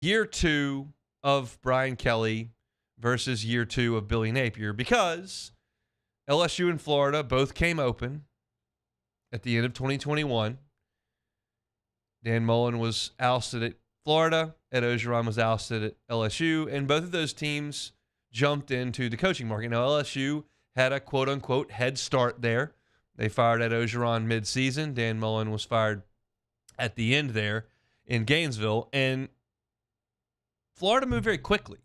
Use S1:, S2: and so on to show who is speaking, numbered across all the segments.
S1: year two of Brian Kelly versus year two of Billy Napier, because LSU and Florida both came open at the end of 2021. Dan Mullen was ousted at Florida. Ed Ogeron was ousted at LSU. And both of those teams jumped into the coaching market. Now, LSU had a quote-unquote head start there. They fired Ed Ogeron midseason. Dan Mullen was fired at the end there in Gainesville. And Florida moved very quickly.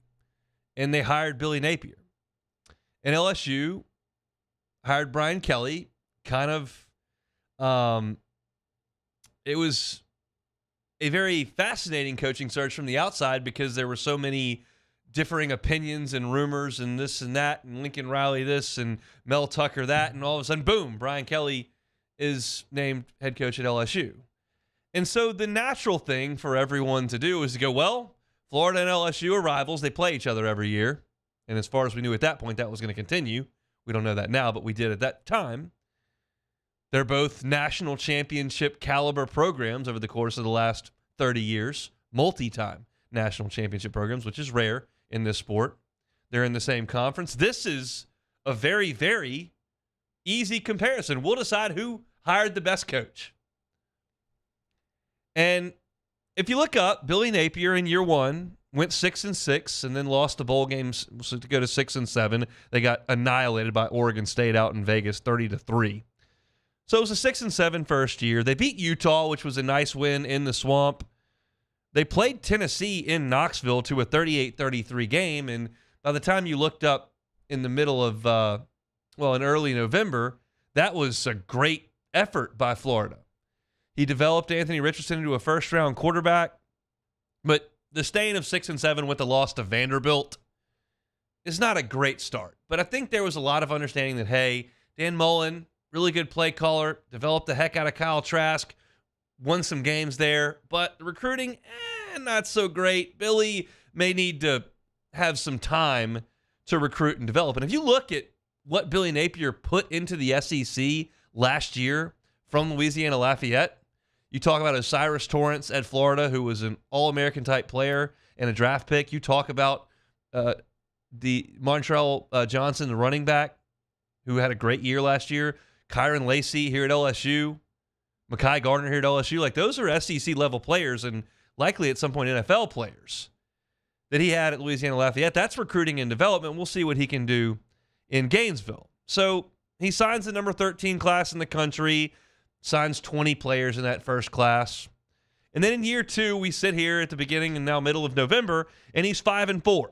S1: And they hired Billy Napier. And LSU hired Brian Kelly. Kind of, it was a very fascinating coaching search from the outside because there were so many differing opinions and rumors and this and that, and Lincoln Riley this and Mel Tucker that, and all of a sudden, boom, Brian Kelly is named head coach at LSU. And so the natural thing for everyone to do is to go, well, Florida and LSU are rivals. They play each other every year. And as far as we knew at that point, that was going to continue. We don't know that now, but we did at that time. They're both national championship caliber programs over the course of the last 30 years, multi-time national championship programs, which is rare in this sport. They're in the same conference. This is a very, very easy comparison. We'll decide who hired the best coach. And if you look up, Billy Napier in year one went 6-6 and then lost the bowl games to go to 6-7. They got annihilated by Oregon State out in Vegas, 30-3. So it was a 6-7 first year. They beat Utah, which was a nice win in the Swamp. They played Tennessee in Knoxville to a 38-33 game, and by the time you looked up in the middle of, in early November, that was a great effort by Florida. He developed Anthony Richardson into a first-round quarterback, but the staying of 6-7 with the loss to Vanderbilt is not a great start. But I think there was a lot of understanding that, hey, Dan Mullen, really good play caller, developed the heck out of Kyle Trask, won some games there, but the recruiting, not so great. Billy may need to have some time to recruit and develop. And if you look at what Billy Napier put into the SEC last year from Louisiana Lafayette, you talk about Osiris Torrance at Florida, who was an All-American type player and a draft pick. You talk about the Montreal Johnson, the running back, who had a great year last year. Kyron Lacey here at LSU. Mekhi Gardner here at LSU. Like, those are SEC-level players and likely at some point NFL players that he had at Louisiana Lafayette. That's recruiting and development. We'll see what he can do in Gainesville. So he signs the number 13 class in the country, signs 20 players in that first class. And then in year two, we sit here at the beginning and now middle of November, and he's 5-4.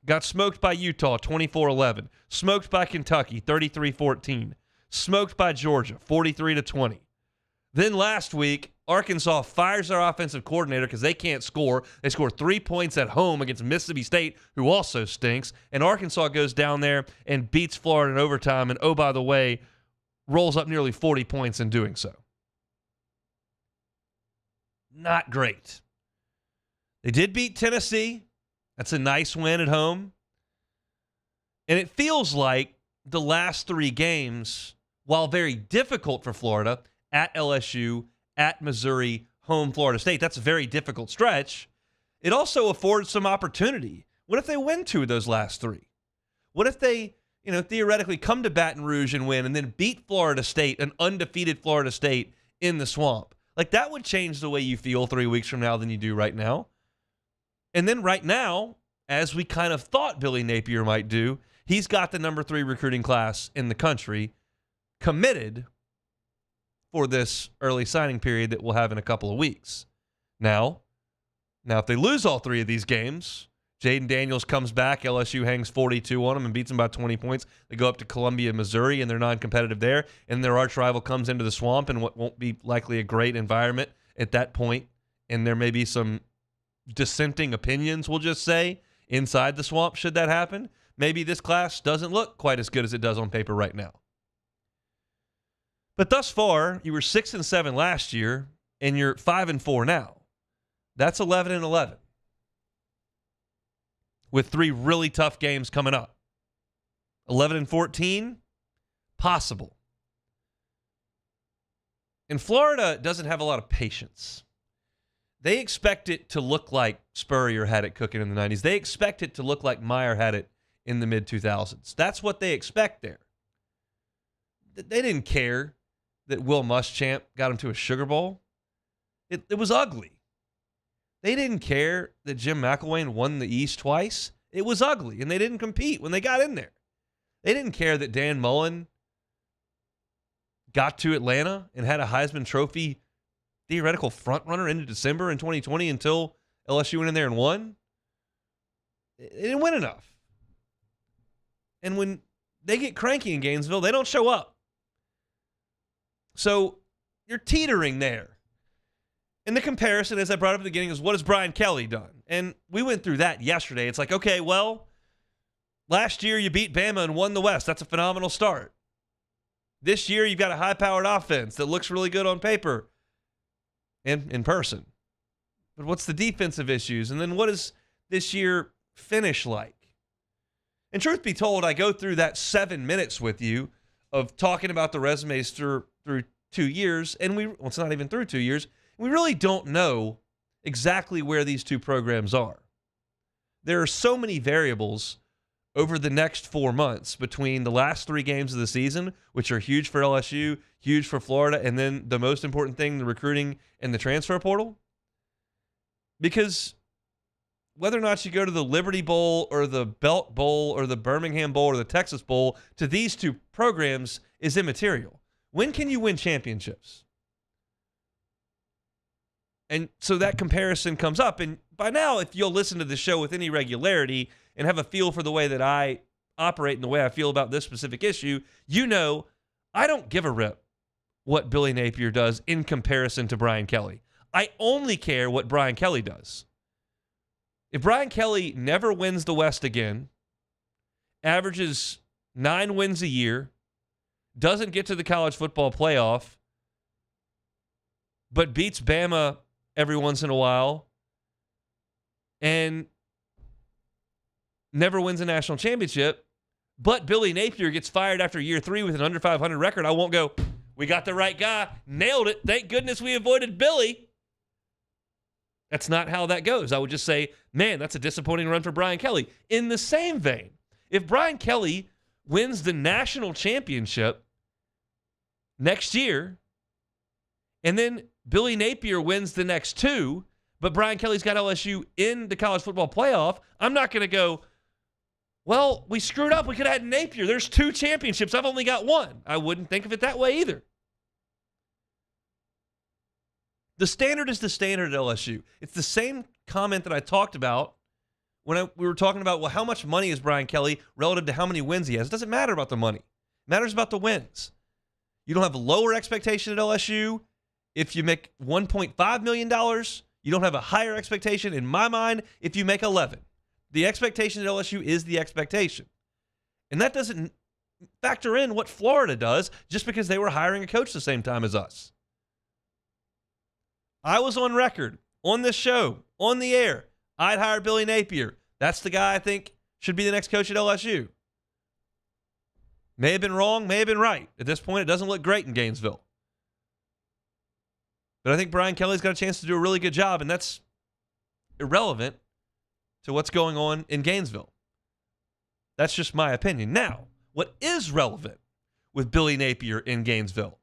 S1: Got smoked by Utah, 24-11. Smoked by Kentucky, 33-14. Smoked by Georgia, 43-20. Then last week, Arkansas fires their offensive coordinator because they can't score. They score 3 points at home against Mississippi State, who also stinks. And Arkansas goes down there and beats Florida in overtime. And, oh, by the way, rolls up nearly 40 points in doing so. Not great. They did beat Tennessee. That's a nice win at home. And it feels like the last three games, while very difficult for Florida, at LSU, at Missouri, home Florida State, that's a very difficult stretch. It also affords some opportunity. What if they win two of those last three? What if they, theoretically come to Baton Rouge and win and then beat Florida State, an undefeated Florida State, in the Swamp? Like, that would change the way you feel 3 weeks from now than you do right now. And then right now, as we kind of thought Billy Napier might do, he's got the number 3 recruiting class in the country committed for this early signing period that we'll have in a couple of weeks. Now, if they lose all 3 of these games, Jaden Daniels comes back, LSU hangs 42 on them and beats them by 20 points. They go up to Columbia, Missouri, and they're non-competitive there. And their arch rival comes into the Swamp in what won't be likely a great environment at that point. And there may be some dissenting opinions, we'll just say, inside the Swamp should that happen. Maybe this class doesn't look quite as good as it does on paper right now. But thus far, you were 6-7 last year, and you're 5-4 now. That's 11-11. With 3 really tough games coming up. 11-14, possible. And Florida doesn't have a lot of patience. They expect it to look like Spurrier had it cooking in the 90s. They expect it to look like Meyer had it in the mid-2000s. That's what they expect there. They didn't care that Will Muschamp got him to a Sugar Bowl. It was ugly. They didn't care that Jim McElwain won the East twice. It was ugly, and they didn't compete when they got in there. They didn't care that Dan Mullen got to Atlanta and had a Heisman Trophy theoretical frontrunner into December in 2020 until LSU went in there and won. They didn't win enough. And when they get cranky in Gainesville, they don't show up. So you're teetering there. And the comparison, as I brought up at the beginning, is what has Brian Kelly done? And we went through that yesterday. It's like, okay, well, last year you beat Bama and won the West. That's a phenomenal start. This year you've got a high-powered offense that looks really good on paper and in person. But what's the defensive issues? And then what does this year finish like? And truth be told, I go through that 7 minutes with you of talking about the resumes through 2 years, and it's not even through 2 years. We really don't know exactly where these two programs are. There are so many variables over the next 4 months between the last 3 games of the season, which are huge for LSU, huge for Florida, and then the most important thing, the recruiting and the transfer portal. Because whether or not you go to the Liberty Bowl or the Belt Bowl or the Birmingham Bowl or the Texas Bowl, to these two programs is immaterial. When can you win championships? And so that comparison comes up. And by now, if you'll listen to the show with any regularity and have a feel for the way that I operate and the way I feel about this specific issue, you know I don't give a rip what Billy Napier does in comparison to Brian Kelly. I only care what Brian Kelly does. If Brian Kelly never wins the West again, averages 9 wins a year, doesn't get to the college football playoff, but beats Bama every once in a while, and never wins a national championship, but Billy Napier gets fired after year 3 with an under 500 record, I won't go, we got the right guy, nailed it, thank goodness we avoided Billy. That's not how that goes. I would just say, man, that's a disappointing run for Brian Kelly. In the same vein, if Brian Kelly wins the national championship next year, and then Billy Napier wins the next 2, but Brian Kelly's got LSU in the college football playoff, I'm not going to go, well, we screwed up. We could have had Napier. There's 2 championships. I've only got 1. I wouldn't think of it that way either. The standard is the standard at LSU. It's the same comment that I talked about when we were talking about, well, how much money is Brian Kelly relative to how many wins he has? It doesn't matter about the money. It matters about the wins. You don't have a lower expectation at LSU. If you make $1.5 million, you don't have a higher expectation in my mind if you make 11. The expectation at LSU is the expectation. And that doesn't factor in what Florida does just because they were hiring a coach the same time as us. I was on record, on this show, on the air. I'd hire Billy Napier. That's the guy I think should be the next coach at LSU. May have been wrong, may have been right. At this point, it doesn't look great in Gainesville. But I think Brian Kelly's got a chance to do a really good job, and that's irrelevant to what's going on in Gainesville. That's just my opinion. Now, what is relevant with Billy Napier in Gainesville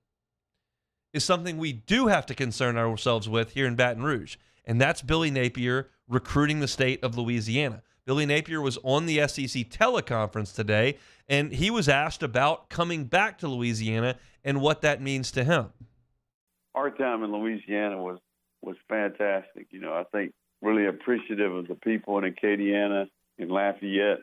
S1: is something we do have to concern ourselves with here in Baton Rouge, and that's Billy Napier recruiting the state of Louisiana. Billy Napier was on the SEC teleconference today, and he was asked about coming back to Louisiana and what that means to him.
S2: Our time in Louisiana was fantastic. You know, I think really appreciative of the people in Acadiana and Lafayette,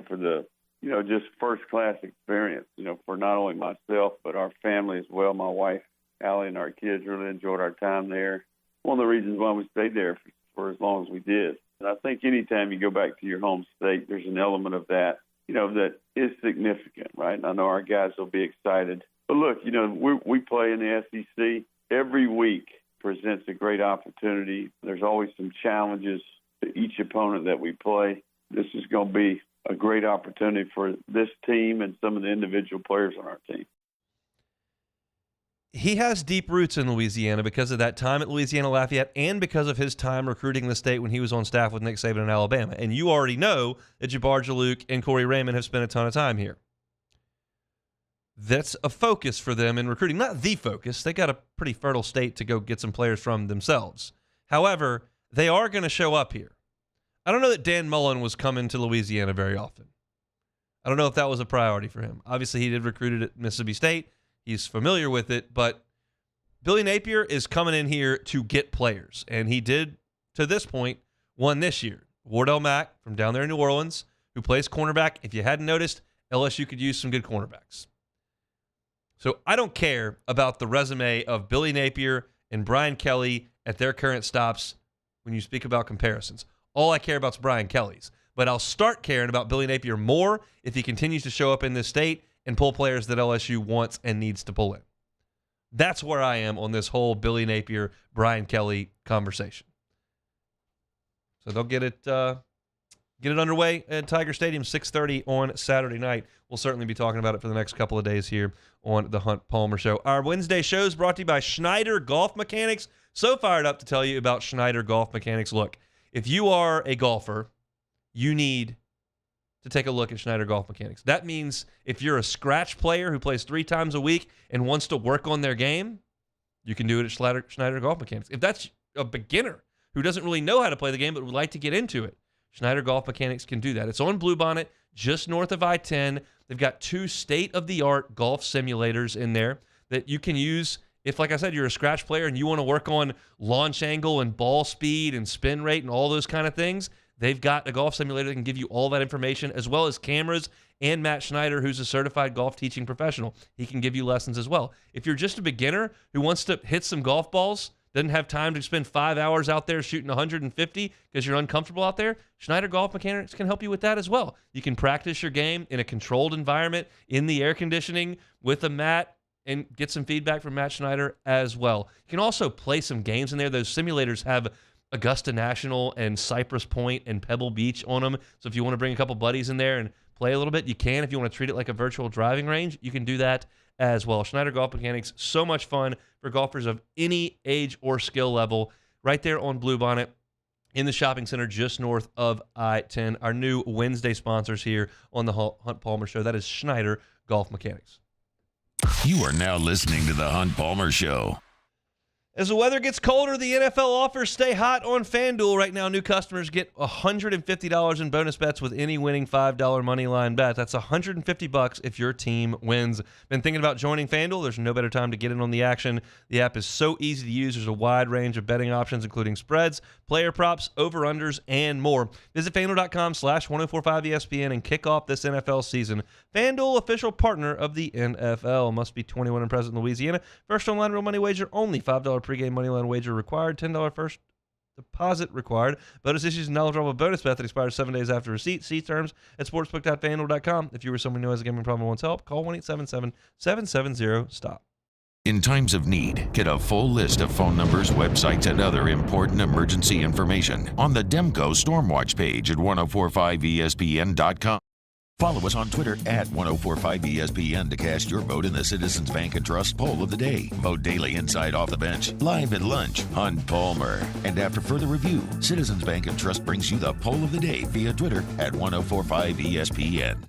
S2: for the, just first-class experience, for not only myself but our family as well. My wife, Allie, and our kids really enjoyed our time there. One of the reasons why we stayed there for as long as we did. And I think anytime you go back to your home state, there's an element of that, that is significant, right? And I know our guys will be excited. But look, we play in the SEC. Every week presents a great opportunity. There's always some challenges to each opponent that we play. This is going to be a great opportunity for this team and some of the individual players on our team.
S1: he has deep roots in Louisiana because of that time at Louisiana Lafayette and because of his time recruiting the state when he was on staff with Nick Saban in Alabama. And you already know that Jabbar Jalouk and Corey Raymond have spent a ton of time here. That's a focus for them in recruiting. Not the focus. They got a pretty fertile state to go get some players from themselves. However, they are going to show up here. I don't know that Dan Mullen was coming to Louisiana very often. I don't know if that was a priority for him. Obviously, he did recruit it at Mississippi State. He's familiar with it, but Billy Napier is coming in here to get players, and he did, to this point, one this year. Wardell Mack from down there in New Orleans, who plays cornerback. If you hadn't noticed, LSU could use some good cornerbacks. So I don't care about the resume of Billy Napier and Brian Kelly at their current stops when you speak about comparisons. All I care about is Brian Kelly's. But I'll start caring about Billy Napier more if he continues to show up in this state and pull players that LSU wants and needs to pull in. That's where I am on this whole Billy Napier, Brian Kelly conversation. So they'll get it underway at Tiger Stadium, 6:30 on Saturday night. We'll certainly be talking about it for the next couple of days here on the Hunt Palmer Show. Our Wednesday show is brought to you by Schneider Golf Mechanics. So fired up to tell you about Schneider Golf Mechanics. Look, if you are a golfer, you need to take a look at Schneider Golf Mechanics. That means if you're a scratch player who plays 3 times a week and wants to work on their game, you can do it at Schneider Golf Mechanics. If that's a beginner who doesn't really know how to play the game but would like to get into it, Schneider Golf Mechanics can do that. It's on Bluebonnet, just north of I-10. They've got 2 state-of-the-art golf simulators in there that you can use if, like I said, you're a scratch player and you want to work on launch angle and ball speed and spin rate and all those kind of things. They've got a golf simulator that can give you all that information, as well as cameras, and Matt Schneider, who's a certified golf teaching professional. He can give you lessons as well. If you're just a beginner who wants to hit some golf balls, doesn't have time to spend 5 hours out there shooting 150 because you're uncomfortable out there, Schneider Golf Mechanics can help you with that as well. You can practice your game in a controlled environment, in the air conditioning, with a mat, and get some feedback from Matt Schneider as well. You can also play some games in there. Those simulators have Augusta National and Cypress Point and Pebble Beach on them. So if you want to bring a couple buddies in there and play a little bit, you can. If you want to treat it like a virtual driving range, you can do that as well. Schneider Golf Mechanics, so much fun for golfers of any age or skill level. Right there on Bluebonnet in the shopping center just north of I-10. Our new Wednesday sponsors here on the Hunt Palmer Show. That is Schneider Golf Mechanics.
S3: You are now listening to the Hunt Palmer Show.
S1: As the weather gets colder, the NFL offers stay hot on FanDuel. Right now, new customers get $150 in bonus bets with any winning $5 money line bet. That's $150 if your team wins. Been thinking about joining FanDuel? There's no better time to get in on the action. The app is so easy to use. There's a wide range of betting options, including spreads, player props, over-unders, and more. Visit FanDuel.com/1045ESPN and kick off this NFL season. FanDuel, official partner of the NFL. Must be 21 and present in Louisiana. First online real money wager, only $5 pregame moneyline wager required. $10 first deposit required. Bonus issues and knowledge of a bonus bet that expires 7 days after receipt. See terms at sportsbook.fanduel.com. If you or someone who has a gambling problem and wants help, call 1-877-770-STOP.
S3: In times of need, get a full list of phone numbers, websites, and other important emergency information on the Demco Stormwatch page at 1045ESPN.com. Follow us on Twitter at 1045ESPN to cast your vote in the Citizens Bank and Trust Poll of the Day. Vote daily inside Off the Bench, live at lunch, Hunt Palmer. And after further review, Citizens Bank and Trust brings you the Poll of the Day via Twitter at 1045ESPN.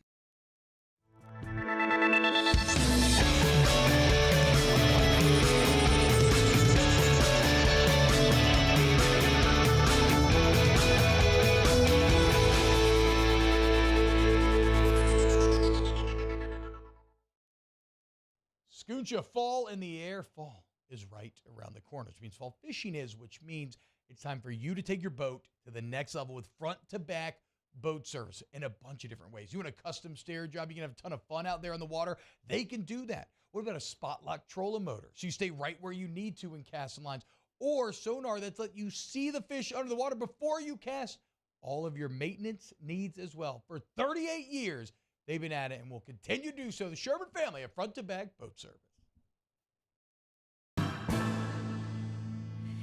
S4: Scooncha, fall in the air. Fall is right around the corner, which means fall fishing is, which means it's time for you to take your boat to the next level with front-to-back boat service in a bunch of different ways. You want a custom stair job, you can have a ton of fun out there on the water. They can do that. What about a spot lock trolling motor? So you stay right where you need to and cast some lines. Or sonar that's let you see the fish under the water before you cast. All of your maintenance needs as well. For 38 years, they've been at it and will continue to do so. The Sherman family of front-to-back boat service.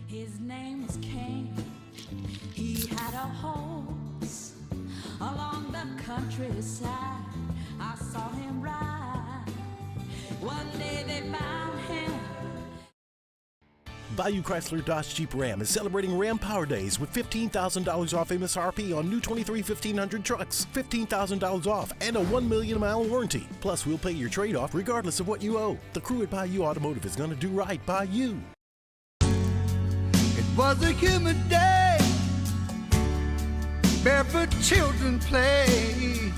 S5: His name was Cain. He had a horse along the countryside. I saw him ride. One day they found him
S6: Bayou Chrysler Dodge Jeep Ram is celebrating Ram Power Days with $15,000 off MSRP on new 23 1500 trucks, $15,000 off, and a 1 million mile warranty. Plus, we'll pay your trade-off regardless of what you owe. The crew at Bayou Automotive is going to do right by you.
S7: It was a humid day, barefoot children play,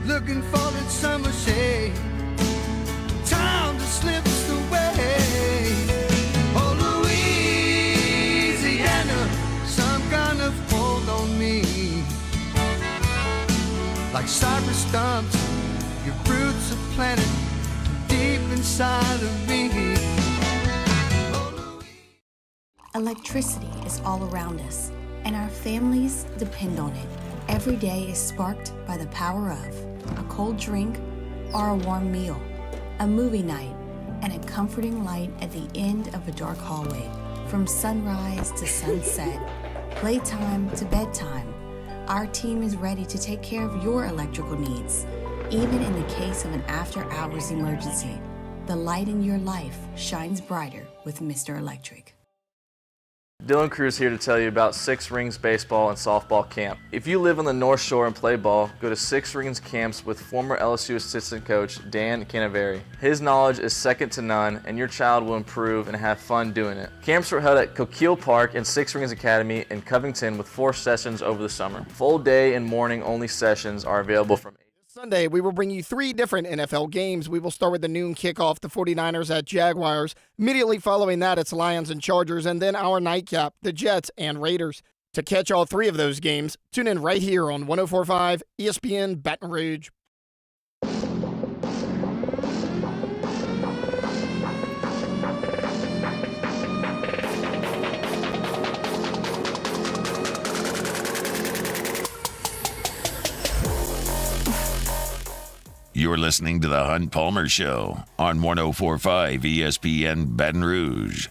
S7: looking for that summer shade. Time just slips away. Oh, Louisiana, some kind of hold on me. Like cypress stumps, your roots are planted deep inside of me.
S8: Electricity is all around us, and our families depend on it. Every day is sparked by the power of a cold drink or a warm meal, a movie night, and a comforting light at the end of a dark hallway. From sunrise to sunset, playtime to bedtime, our team is ready to take care of your electrical needs. Even in the case of an after-hours emergency, the light in your life shines brighter with Mr. Electric.
S9: Dylan Cruz here to tell you about Six Rings Baseball and Softball Camp. If you live on the North Shore and play ball, go to Six Rings Camps with former LSU assistant coach Dan Canaveri. His knowledge is second to none, and your child will improve and have fun doing it. Camps are held at Coquille Park and Six Rings Academy in Covington with 4 sessions over the summer. Full day and morning only sessions are available from
S10: Sunday, we will bring you 3 different NFL games. We will start with the noon kickoff, the 49ers at Jaguars. Immediately following that, it's Lions and Chargers, and then our nightcap, the Jets and Raiders. To catch all 3 of those games, tune in right here on 104.5 ESPN Baton Rouge.
S3: You're listening to The Hunt Palmer Show on 104.5 ESPN Baton Rouge.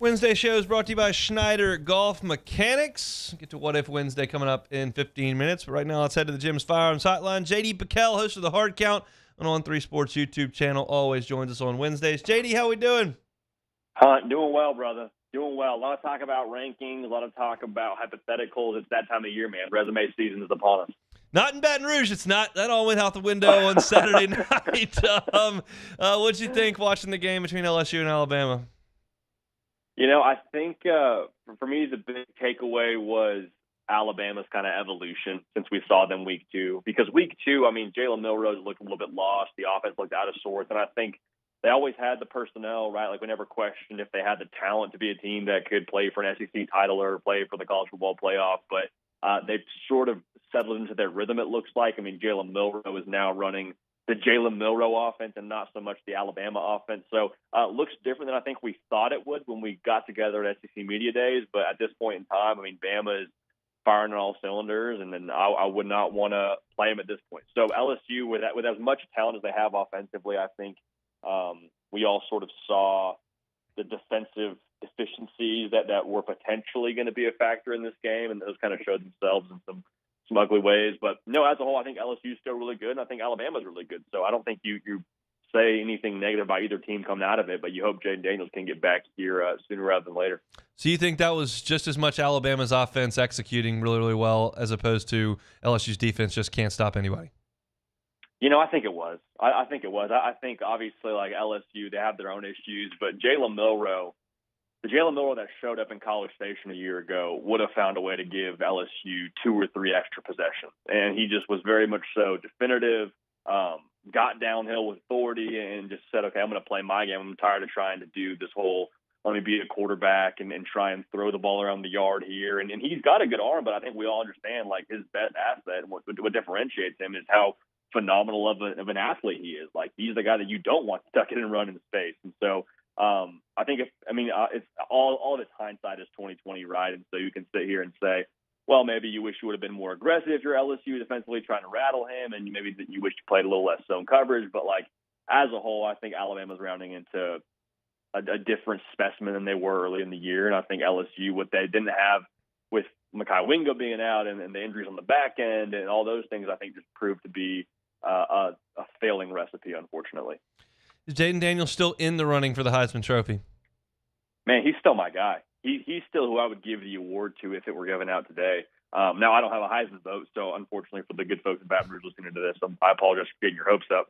S1: Wednesday show is brought to you by Schneider Golf Mechanics. Get to What If Wednesday coming up in 15 minutes. But right now, let's head to the Jim's Firearms Hotline. JD Piquel, host of the Hard Count on 3 Sports YouTube channel, always joins us on Wednesdays. JD, how we doing?
S11: Hunt, doing well, brother. Doing well. A lot of talk about rankings, a lot of talk about hypotheticals. It's that time of year, man. Resume season is upon us.
S1: Not in Baton Rouge, it's not. That all went out the window on Saturday night. What'd you think watching the game between LSU and Alabama?
S11: You know, I think for me the big takeaway was Alabama's kind of evolution since we saw them week 2. Because week 2, I mean, Jalen Milrose looked a little bit lost. The offense looked out of sorts. And I think they always had the personnel, right? Like we never questioned if they had the talent to be a team that could play for an SEC title or play for the college football playoff. But they've sort of settled into their rhythm, it looks like. I mean, Jalen Milroe is now running the Jalen Milroe offense and not so much the Alabama offense. So it looks different than I think we thought it would when we got together at SEC Media Days. But at this point in time, I mean, Bama is firing on all cylinders, and then I would not want to play them at this point. So LSU, with as much talent as they have offensively, I think we all sort of saw the defensive deficiencies that were potentially going to be a factor in this game, and those kind of showed themselves in some ugly ways. But no, as a whole, I think LSU is still really good, and I think Alabama's really good. So I don't think you say anything negative about either team coming out of it, but you hope Jaden Daniels can get back here sooner rather than later.
S1: So you think that was just as much Alabama's offense executing really, really well as opposed to LSU's defense just can't stop anybody?
S11: You know, I think it was. I think it was. I think obviously like LSU, they have their own issues, but Jalen Milroe, the Jalen Milroe that showed up in College Station a year ago would have found a way to give LSU 2 or 3 extra possessions. And he just was very much so definitive, got downhill with authority and just said, okay, I'm going to play my game. I'm tired of trying to do this whole let me be a quarterback and try and throw the ball around the yard here. And he's got a good arm, but I think we all understand like his best asset and what differentiates him is how phenomenal of an athlete he is. Like he's the guy that you don't want stuck in and run in space. And so I think it's all of its hindsight is 2020, right? And so you can sit here and say, well, maybe you wish you would have been more aggressive if you're LSU defensively trying to rattle him, and maybe that you wish you played a little less zone coverage. But like as a whole, I think Alabama's rounding into a different specimen than they were early in the year. And I think LSU, what they didn't have with Mekhi Wingo being out and the injuries on the back end and all those things, I think just proved to be a failing recipe, unfortunately.
S1: Is Jaden Daniels still in the running for the Heisman Trophy?
S11: Man, he's still my guy. He's still who I would give the award to if it were given out today. Now, I don't have a Heisman vote, so unfortunately for the good folks at Baton Rouge listening to this, I apologize for getting your hopes up.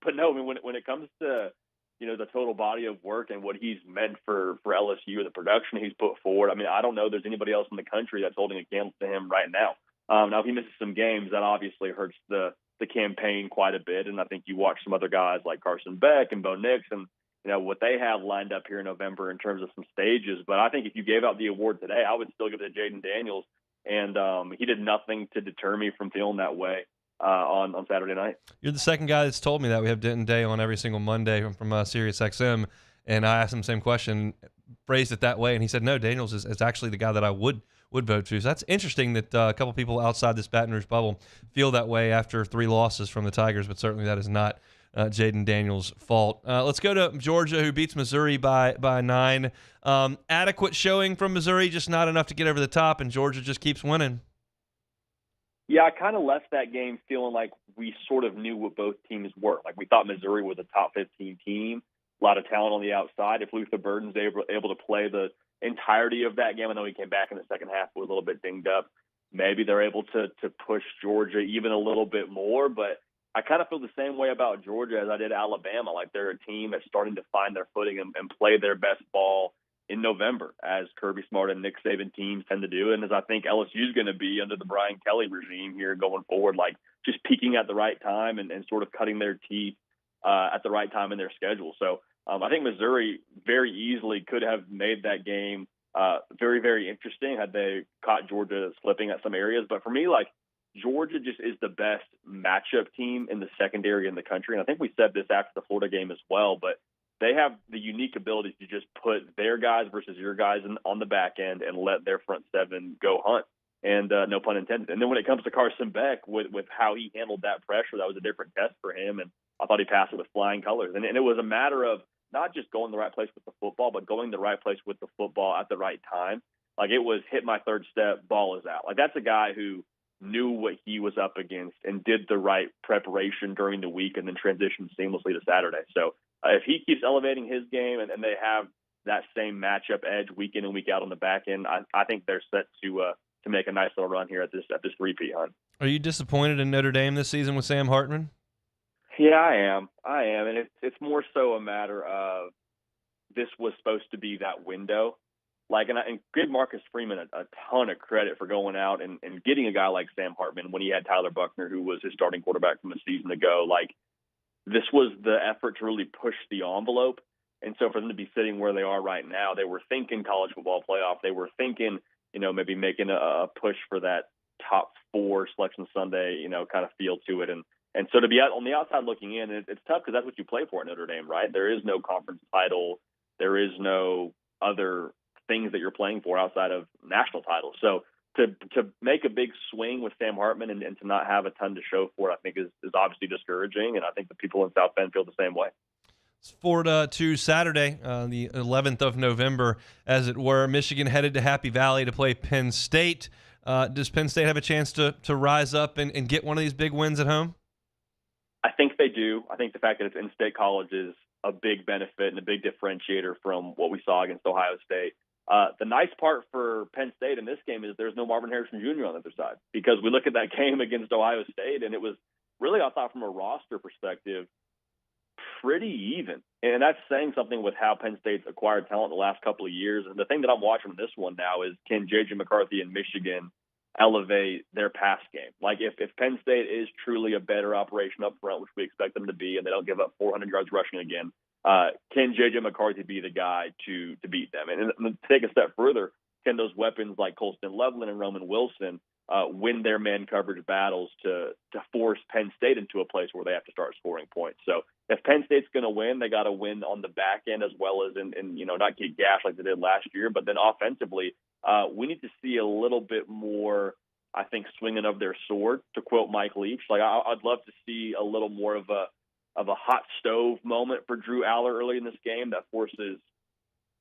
S11: But no, I mean, when it comes to the total body of work and what he's meant for LSU and the production he's put forward, I mean, I don't know there's anybody else in the country that's holding a candle to him right now. Now, if he misses some games, that obviously hurts the campaign quite a bit. And I think you watch some other guys like Carson Beck and Bo Nix and what they have lined up here in November in terms of some stages. But I think if you gave out the award today, I would still give it to Jaden Daniels. And he did nothing to deter me from feeling that way on Saturday night.
S1: You're the second guy that's told me that. We have Denton Day on every single Monday from Sirius XM, and I asked him the same question, phrased it that way, and he said, no, Daniels is actually the guy that I would vote to. So that's interesting that a couple people outside this Baton Rouge bubble feel that way after 3 losses from the Tigers, but certainly that is not Jaden Daniels' fault. Let's go to Georgia, who beats Missouri by 9. Adequate showing from Missouri, just not enough to get over the top, and Georgia just keeps winning.
S11: Yeah, I kind of left that game feeling like we sort of knew what both teams were. Like we thought Missouri was a top 15 team, a lot of talent on the outside. If Luther Burden's able to play the entirety of that game, I know he came back in the second half, was a little bit dinged up. Maybe they're able to push Georgia even a little bit more, but I kind of feel the same way about Georgia as I did Alabama. Like they're a team that's starting to find their footing and play their best ball in November, as Kirby Smart and Nick Saban teams tend to do, and as I think LSU is going to be under the Brian Kelly regime here going forward, like just peaking at the right time and sort of cutting their teeth at the right time in their schedule. So I think Missouri very easily could have made that game very, very interesting had they caught Georgia slipping at some areas. But for me, like Georgia just is the best matchup team in the secondary in the country. And I think we said this after the Florida game as well, but they have the unique ability to just put their guys versus your guys on the back end and let their front seven go hunt. And no pun intended. And then when it comes to Carson Beck, with how he handled that pressure, that was a different test for him. And I thought he passed it with flying colors. And it was a matter of not just going the right place with the football, but going the right place with the football at the right time. Like it was hit my third step, ball is out. Like that's a guy who knew what he was up against and did the right preparation during the week and then transitioned seamlessly to Saturday. So if he keeps elevating his game and they have that same matchup edge week in and week out on the back end, I think they're set to make a nice little run here at this three-peat hunt.
S1: Are you disappointed in Notre Dame this season with Sam Hartman?
S11: Yeah, I am, and it's more so a matter of this was supposed to be that window. Like, and give Marcus Freeman a ton of credit for going out and getting a guy like Sam Hartman when he had Tyler Buchner, who was his starting quarterback from a season ago. Like, this was the effort to really push the envelope. And so for them to be sitting where they are right now, they were thinking college football playoff. They were thinking, maybe making a push for that top 4 selection Sunday, kind of feel to it. And so to be on the outside looking in, it's tough because that's what you play for at Notre Dame, right? There is no conference title. There is no other things that you're playing for outside of national titles. So to make a big swing with Sam Hartman and to not have a ton to show for it, I think is obviously discouraging. And I think the people in South Bend feel the same way.
S1: It's forward to Saturday, the 11th of November, as it were. Michigan headed to Happy Valley to play Penn State. Does Penn State have a chance to rise up and get one of these big wins at home?
S11: I think they do. I think the fact that it's in-state college is a big benefit and a big differentiator from what we saw against Ohio State. The nice part for Penn State in this game is there's no Marvin Harrison Jr. on the other side, because we look at that game against Ohio State and it was really, I thought from a roster perspective, pretty even. And that's saying something with how Penn State's acquired talent the last couple of years. And the thing that I'm watching from this one now is, can J.J. McCarthy and Michigan elevate their pass game? Like if Penn State is truly a better operation up front, which we expect them to be, and they don't give up 400 yards rushing again, can J.J. McCarthy be the guy to beat them? And to take a step further, can those weapons like Colston Loveland and Roman Wilson win their man coverage battles to force Penn State into a place where they have to start scoring points? So if Penn State's going to win, they got to win on the back end as well as in not get gashed like they did last year. But then offensively, we need to see a little bit more, I think, swinging of their sword, to quote Mike Leach. Like I'd love to see a little more of a hot stove moment for Drew Aller early in this game that forces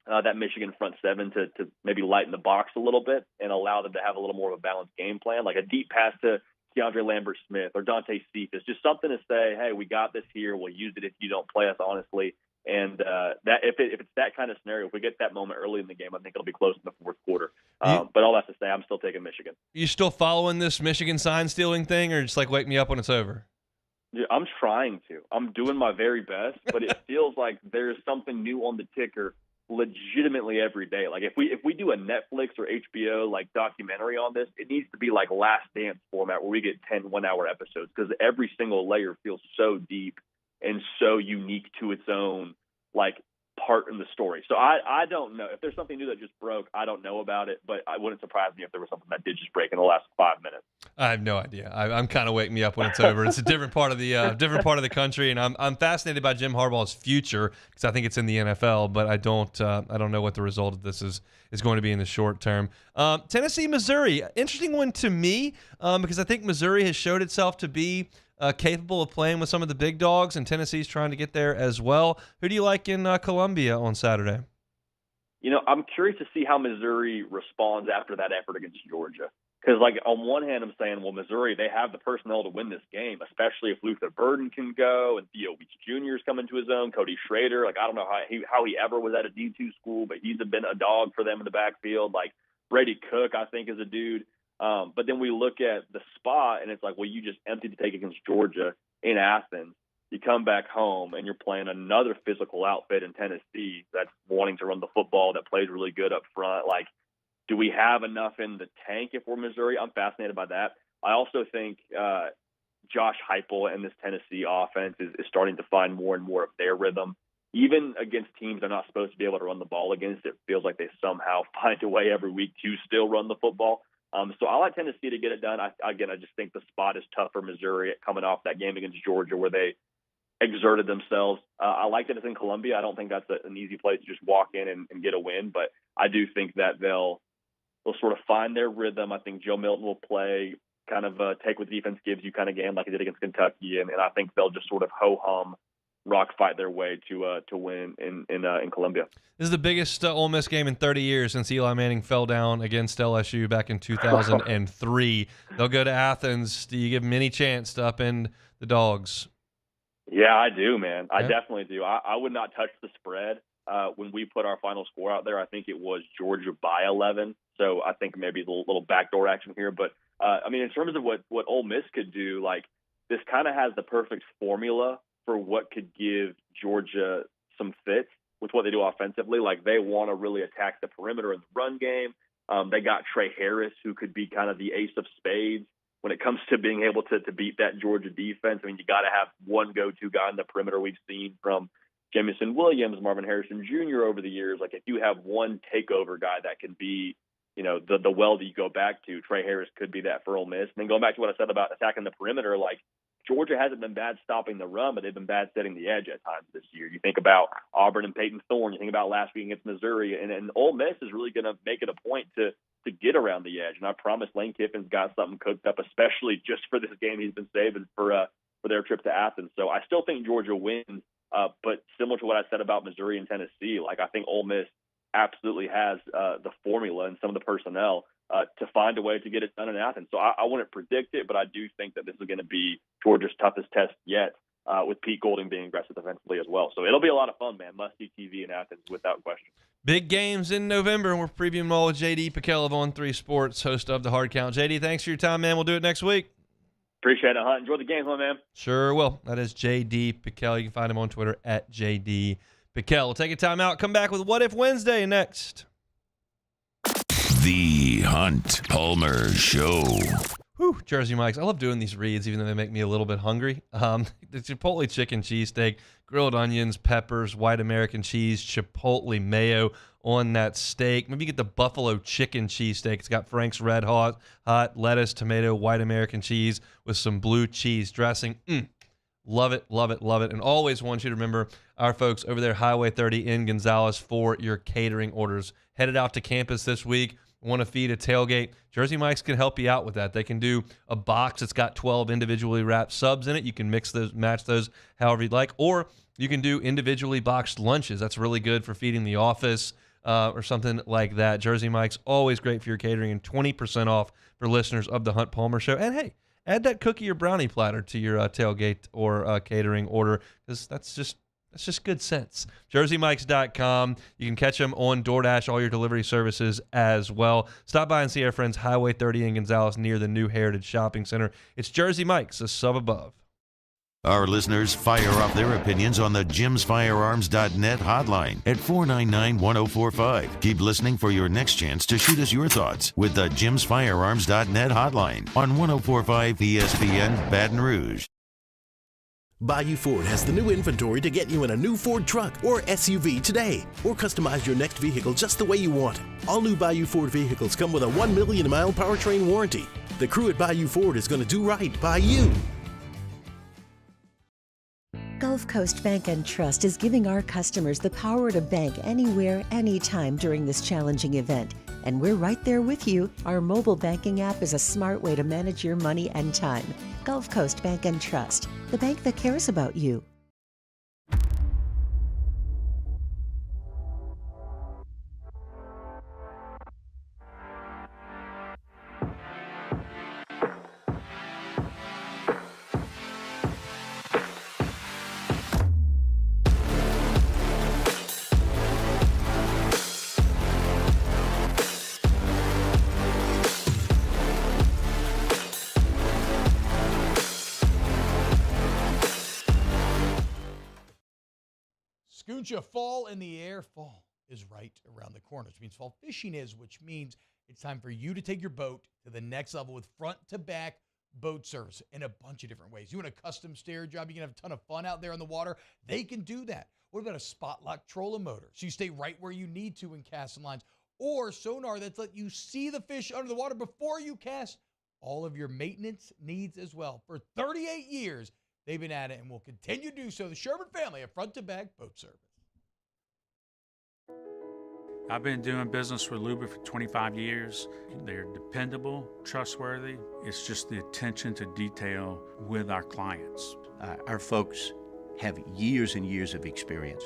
S11: that Michigan front seven to maybe lighten the box a little bit and allow them to have a little more of a balanced game plan, like a deep pass to Keandre Lambert-Smith or Dante Cephas, just something to say, hey, we got this here. We'll use it if you don't play us honestly. And that if it's that kind of scenario, if we get that moment early in the game, I think it'll be close in the fourth quarter. But all that to say, I'm still taking Michigan.
S1: You still following this Michigan sign stealing thing, or just like wake me up when it's over?
S11: Yeah, I'm trying to. I'm doing my very best, but it feels like there's something new on the ticker legitimately every day. Like if we do a Netflix or HBO like documentary on this, it needs to be like Last Dance format where we get 10 one-hour episodes, because every single layer feels so deep and so unique to its own like part in the story. So I don't know if there's something new that just broke. I don't know about it, but I wouldn't surprise me if there was something that did just break in the last 5 minutes.
S1: I have no idea. I'm kind of waking me up when it's over. It's a different part of the country, and I'm fascinated by Jim Harbaugh's future because I think it's in the NFL, but I don't know what the result of this is going to be in the short term. Tennessee, Missouri, interesting one to me because I think Missouri has showed itself to be capable of playing with some of the big dogs, and Tennessee's trying to get there as well. Who do you like in Columbia on Saturday?
S11: I'm curious to see how Missouri responds after that effort against Georgia. Because, like, on one hand, I'm saying, well, Missouri, they have the personnel to win this game, especially if Luther Burden can go and Theo Weeks Jr. is coming to his own, Cody Schrader. Like, I don't know how he ever was at a D2 school, but he's been a dog for them in the backfield. Like, Brady Cook, I think, is a dude. But then we look at the spot, and it's like, well, you just emptied the take against Georgia in Athens. You come back home, and you're playing another physical outfit in Tennessee that's wanting to run the football, that plays really good up front. Like, do we have enough in the tank if we're Missouri? I'm fascinated by that. I also think Josh Heupel and this Tennessee offense is starting to find more and more of their rhythm. Even against teams they're not supposed to be able to run the ball against, it feels like they somehow find a way every week to still run the football. So I like Tennessee to get it done. I just think the spot is tough for Missouri coming off that game against Georgia where they exerted themselves. I like that it's in Columbia. I don't think that's an easy place to just walk in and get a win, but I do think that they'll sort of find their rhythm. I think Joe Milton will play kind of take what the defense gives you kind of game like he did against Kentucky, and I think they'll just sort of ho-hum, rock fight their way to win in Columbia.
S1: This is the biggest Ole Miss game in 30 years since Eli Manning fell down against LSU back in 2003. They'll go to Athens. Do you give them any chance to upend the Dogs?
S11: Yeah, I do, man. I definitely do. I would not touch the spread. When we put our final score out there, I think it was Georgia by 11. So I think maybe a little backdoor action here. But, I mean, in terms of what Ole Miss could do, like, this kind of has the perfect formula for what could give Georgia some fits with what they do offensively. Like, they want to really attack the perimeter in the run game. They got Trey Harris, who could be kind of the ace of spades when it comes to being able to beat that Georgia defense. I mean, you got to have one go-to guy in the perimeter. We've seen from Jamison Williams, Marvin Harrison Jr. over the years. Like, if you have one takeover guy that can be, the well that you go back to, Trey Harris could be that for Ole Miss. And then going back to what I said about attacking the perimeter, like, Georgia hasn't been bad stopping the run, but they've been bad setting the edge at times this year. You think about Auburn and Peyton Thorne. You think about last week against Missouri. And Ole Miss is really going to make it a point to get around the edge. And I promise Lane Kiffin's got something cooked up, especially just for this game he's been saving for their trip to Athens. So I still think Georgia wins, but similar to what I said about Missouri and Tennessee, like, I think Ole Miss absolutely has the formula and some of the personnel to find a way to get it done in Athens. So I wouldn't predict it, but I do think that this is going to be Georgia's toughest test yet, with Pete Golding being aggressive defensively as well. So it'll be a lot of fun, man. Must-see TV in Athens without question.
S1: Big games in November, and we're previewing all with JD Pickell of On3 Sports, host of The Hard Count. JD, thanks for your time, man. We'll do it next week.
S11: Appreciate it, Hunt. Enjoy the game, man. Sure
S1: will. That is JD Pickell. You can find him on Twitter at JD Pickell. We'll take a time out. Come back with What If Wednesday next.
S3: The Hunt Palmer Show.
S1: Whew, Jersey Mike's. I love doing these reads, even though they make me a little bit hungry. The Chipotle chicken cheesesteak, grilled onions, peppers, white American cheese, Chipotle mayo on that steak. Maybe you get the buffalo chicken cheesesteak. It's got Frank's Red Hot, lettuce, tomato, white American cheese with some blue cheese dressing. Love it, love it, love it. And always want you to remember our folks over there, Highway 30 in Gonzales, for your catering orders. Headed out to campus this week. Want to feed a tailgate? Jersey Mike's can help you out with that. They can do a box that's got 12 individually wrapped subs in it. You can mix those, match those however you'd like. Or you can do individually boxed lunches. That's really good for feeding the office or something like that. Jersey Mike's always great for your catering, and 20% off for listeners of the Hunt Palmer Show. And hey, add that cookie or brownie platter to your tailgate or catering order, because that's That's just good sense. JerseyMikes.com. You can catch them on DoorDash, all your delivery services as well. Stop by and see our friends Highway 30 in Gonzales near the new Heritage Shopping Center. It's Jersey Mike's, a sub above.
S3: Our listeners fire off their opinions on the jimsfirearms.net hotline at 499-1045. Keep listening for your next chance to shoot us your thoughts with the jimsfirearms.net hotline on 1045 ESPN Baton Rouge.
S6: Bayou Ford has the new inventory to get you in a new Ford truck or SUV today, or customize your next vehicle just the way you want it. All new Bayou Ford vehicles come with a 1 million mile powertrain warranty. The crew at Bayou Ford is going to do right by you.
S12: Gulf Coast Bank and Trust is giving our customers the power to bank anywhere, anytime during this challenging event. And we're right there with you. Our mobile banking app is a smart way to manage your money and time. Gulf Coast Bank and Trust, the bank that cares about you.
S4: Scooncha, fall in the air. Fall is right around the corner, which means fall fishing is, which means it's time for you to take your boat to the next level with front-to-back boat service in a bunch of different ways. You want a custom stair job, you can have a ton of fun out there on the water. They can do that. What about a spot lock trolling motor? So you stay right where you need to in casting lines. Or sonar that's let you see the fish under the water before you cast. All of your maintenance needs as well. For 38 years, they've been at it and will continue to do so. The Sherman family of front-to-back boat service.
S13: I've been doing business with Luba for 25 years. They're dependable, trustworthy. It's just the attention to detail with our clients.
S14: Our folks have years and years of experience.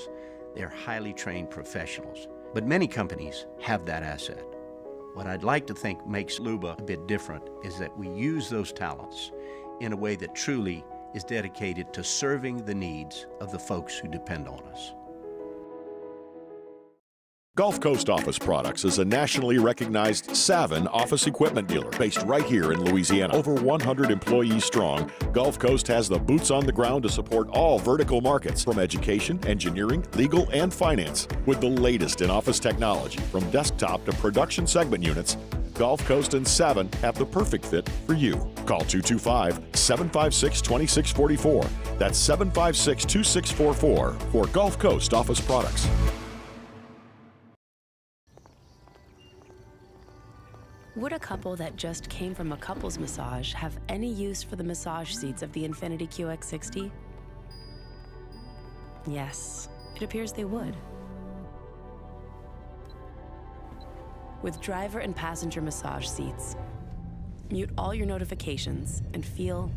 S14: They're highly trained professionals, but many companies have that asset. What I'd like to think makes Luba a bit different is that we use those talents in a way that truly is dedicated to serving the needs of the folks who depend on us.
S15: Gulf Coast Office Products is a nationally recognized Savin office equipment dealer based right here in Louisiana. Over 100 employees strong, Gulf Coast has the boots on the ground to support all vertical markets, from education, engineering, legal, and finance. With the latest in office technology, from desktop to production segment units, Gulf Coast and Savin have the perfect fit for you. Call 225-756-2644. That's 756-2644 for Gulf Coast Office Products.
S16: Would a couple that just came from a couples massage have any use for the massage seats of the Infiniti QX60? Yes, it appears they would. With driver and passenger massage seats, mute all your notifications and feel.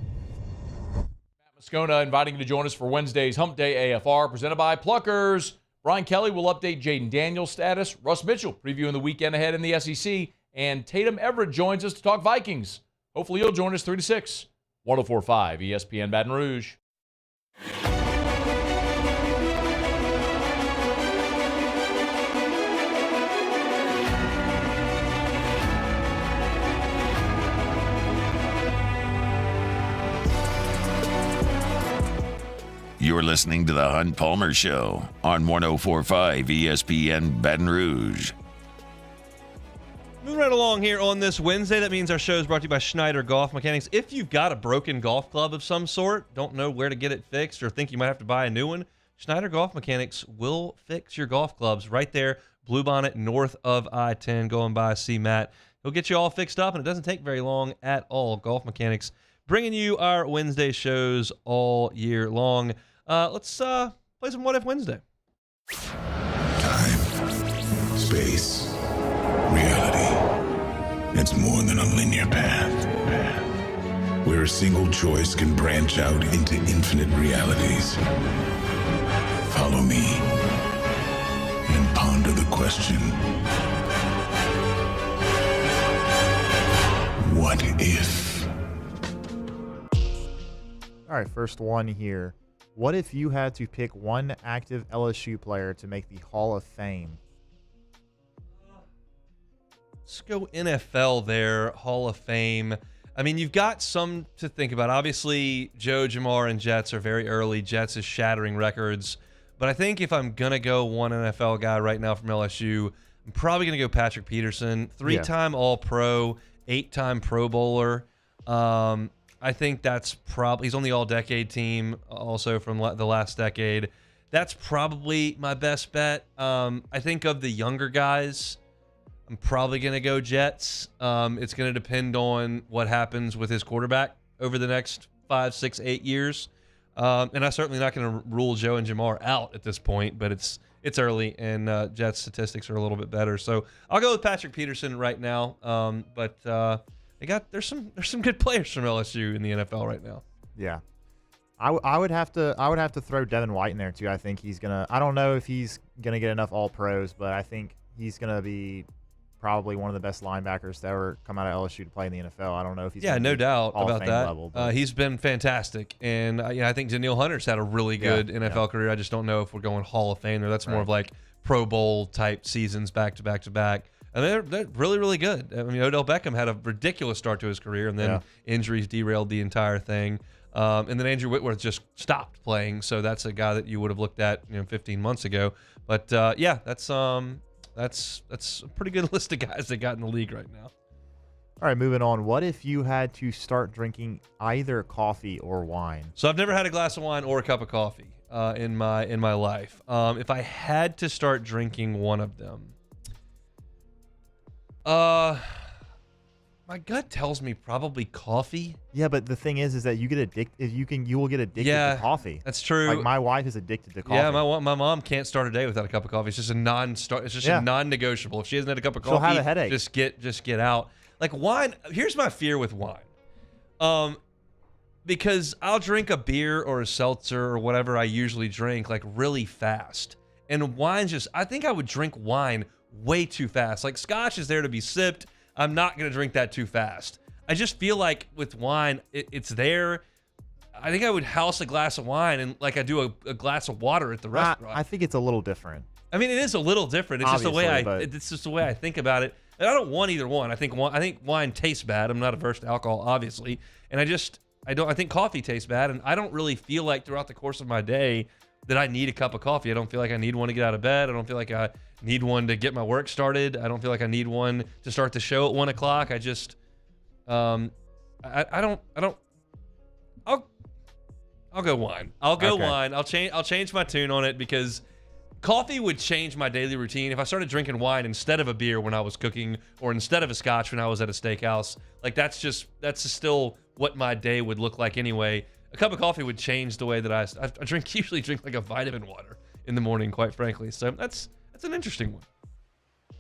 S4: Moscona inviting you to join us for Wednesday's Hump Day AFR, presented by Pluckers. Brian Kelly will update Jaden Daniels' status. Russ Mitchell previewing the weekend ahead in the SEC. And Tatum Everett joins us to talk Vikings. Hopefully you'll join us 3 to 6. 104.5 ESPN Baton Rouge.
S3: You're listening to The Hunt Palmer Show on 104.5 ESPN Baton Rouge.
S1: Moving right along here on this Wednesday, that means our show is brought to you by Schneider Golf Mechanics. If you've got a broken golf club of some sort, don't know where to get it fixed, or think you might have to buy a new one, Schneider Golf Mechanics will fix your golf clubs right there, Bluebonnet, north of I-10, going by see Matt. He'll get you all fixed up, and it doesn't take very long at all. Golf Mechanics bringing you our Wednesday shows all year long. Let's play some What If Wednesday.
S17: Time, space, reality. It's more than a linear path. Where a single choice can branch out into infinite realities. Follow me and ponder the question. What if?
S18: All right, first one here. What if you had to pick one active LSU player to make the Hall of Fame?
S1: Let's go NFL there, Hall of Fame. I mean, you've got some to think about. Obviously, Joe, Jamar, and Jets are very early. Jets is shattering records. But I think if I'm going to go one NFL guy right now from LSU, I'm probably going to go Patrick Peterson. 3-time All-Pro, 8-time Pro Bowler. I think that's probably – he's on the All-Decade team also from the last decade. That's probably my best bet. I think of the younger guys, I'm probably going to go Jets. It's going to depend on what happens with his quarterback over the next 5, 6, 8 years. And I'm certainly not going to rule Joe and Jamar out at this point, but it's early, and Jets statistics are a little bit better. So I'll go with Patrick Peterson right now. But there's some good players from LSU in the NFL right now.
S18: Yeah. I would have to throw Devin White in there too. I think he's gonna. I don't know if he's gonna get enough All Pros, but I think he's gonna be probably one of the best linebackers to ever come out of LSU to play in the NFL. I don't know if he's
S1: no doubt
S18: Hall of
S1: about
S18: Fame
S1: that.
S18: level,
S1: He's been fantastic, and I think Daniil Hunter's had a really good NFL career. I just don't know if we're going Hall of Fame there. That's more of like Pro Bowl type seasons back to back to back. And they're really, really good. I mean, Odell Beckham had a ridiculous start to his career, and then injuries derailed the entire thing. And then Andrew Whitworth just stopped playing, so that's a guy that you would have looked at 15 months ago. But that's a pretty good list of guys that got in the league right now.
S18: All right, moving on. What if you had to start drinking either coffee or wine?
S1: So I've never had a glass of wine or a cup of coffee in my life. If I had to start drinking one of them, my gut tells me probably coffee.
S18: Yeah, but the thing is that you get addicted. You will get addicted to coffee.
S1: That's true.
S18: Like my wife is addicted to coffee.
S1: Yeah, my mom can't start a day without a cup of coffee. It's just a non-negotiable. If she hasn't had a cup of coffee,
S18: she'll have a headache.
S1: Just get out. Like wine. Here's my fear with wine. Because I'll drink a beer or a seltzer or whatever I usually drink like really fast, and wine's I think I would drink wine way too fast. Like scotch is there to be sipped. I'm not going to drink that too fast. I just feel like with wine, it's there. I think I would house a glass of wine and like I do a glass of water at the restaurant.
S18: I think it's a little different.
S1: I mean, it is a little different. It's
S18: Obviously,
S1: it's just the way I think about it. And I don't want either one. I think wine tastes bad. I'm not averse to alcohol, obviously. And I think coffee tastes bad. And I don't really feel like throughout the course of my day that I need a cup of coffee. I don't feel like I need one to get out of bed. I don't feel like I need one to get my work started. I don't feel like I need one to start the show at 1 o'clock. I just, I'll go wine. I'll go wine. I'll change my tune on it because coffee would change my daily routine. If I started drinking wine instead of a beer when I was cooking or instead of a scotch when I was at a steakhouse, like that's still what my day would look like anyway. A cup of coffee would change the way that I usually drink like a vitamin water in the morning, quite frankly. So that's an interesting one.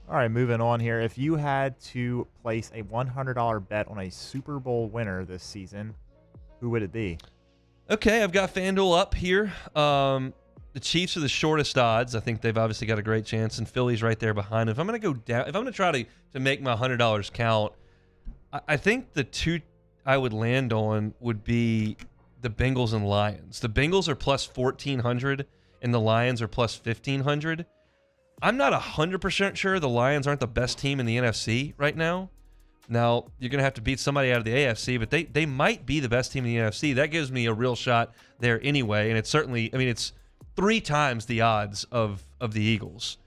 S18: All right, moving on here. If you had to place a $100 bet on a Super Bowl winner this season, who would it be?
S1: Okay, I've got FanDuel up here. The Chiefs are the shortest odds. I think they've obviously got a great chance, and Philly's right there behind them. If I'm going to go down, if I'm going to try to make my $100 count, I think the two I would land on would be the Bengals and Lions. The Bengals are plus 1,400, and the Lions are plus 1,500. I'm not 100% sure the Lions aren't the best team in the NFC right now. Now, you're going to have to beat somebody out of the AFC, but they might be the best team in the NFC. That gives me a real shot there anyway, and it's certainly, I mean, it's 3 times the odds of the Eagles.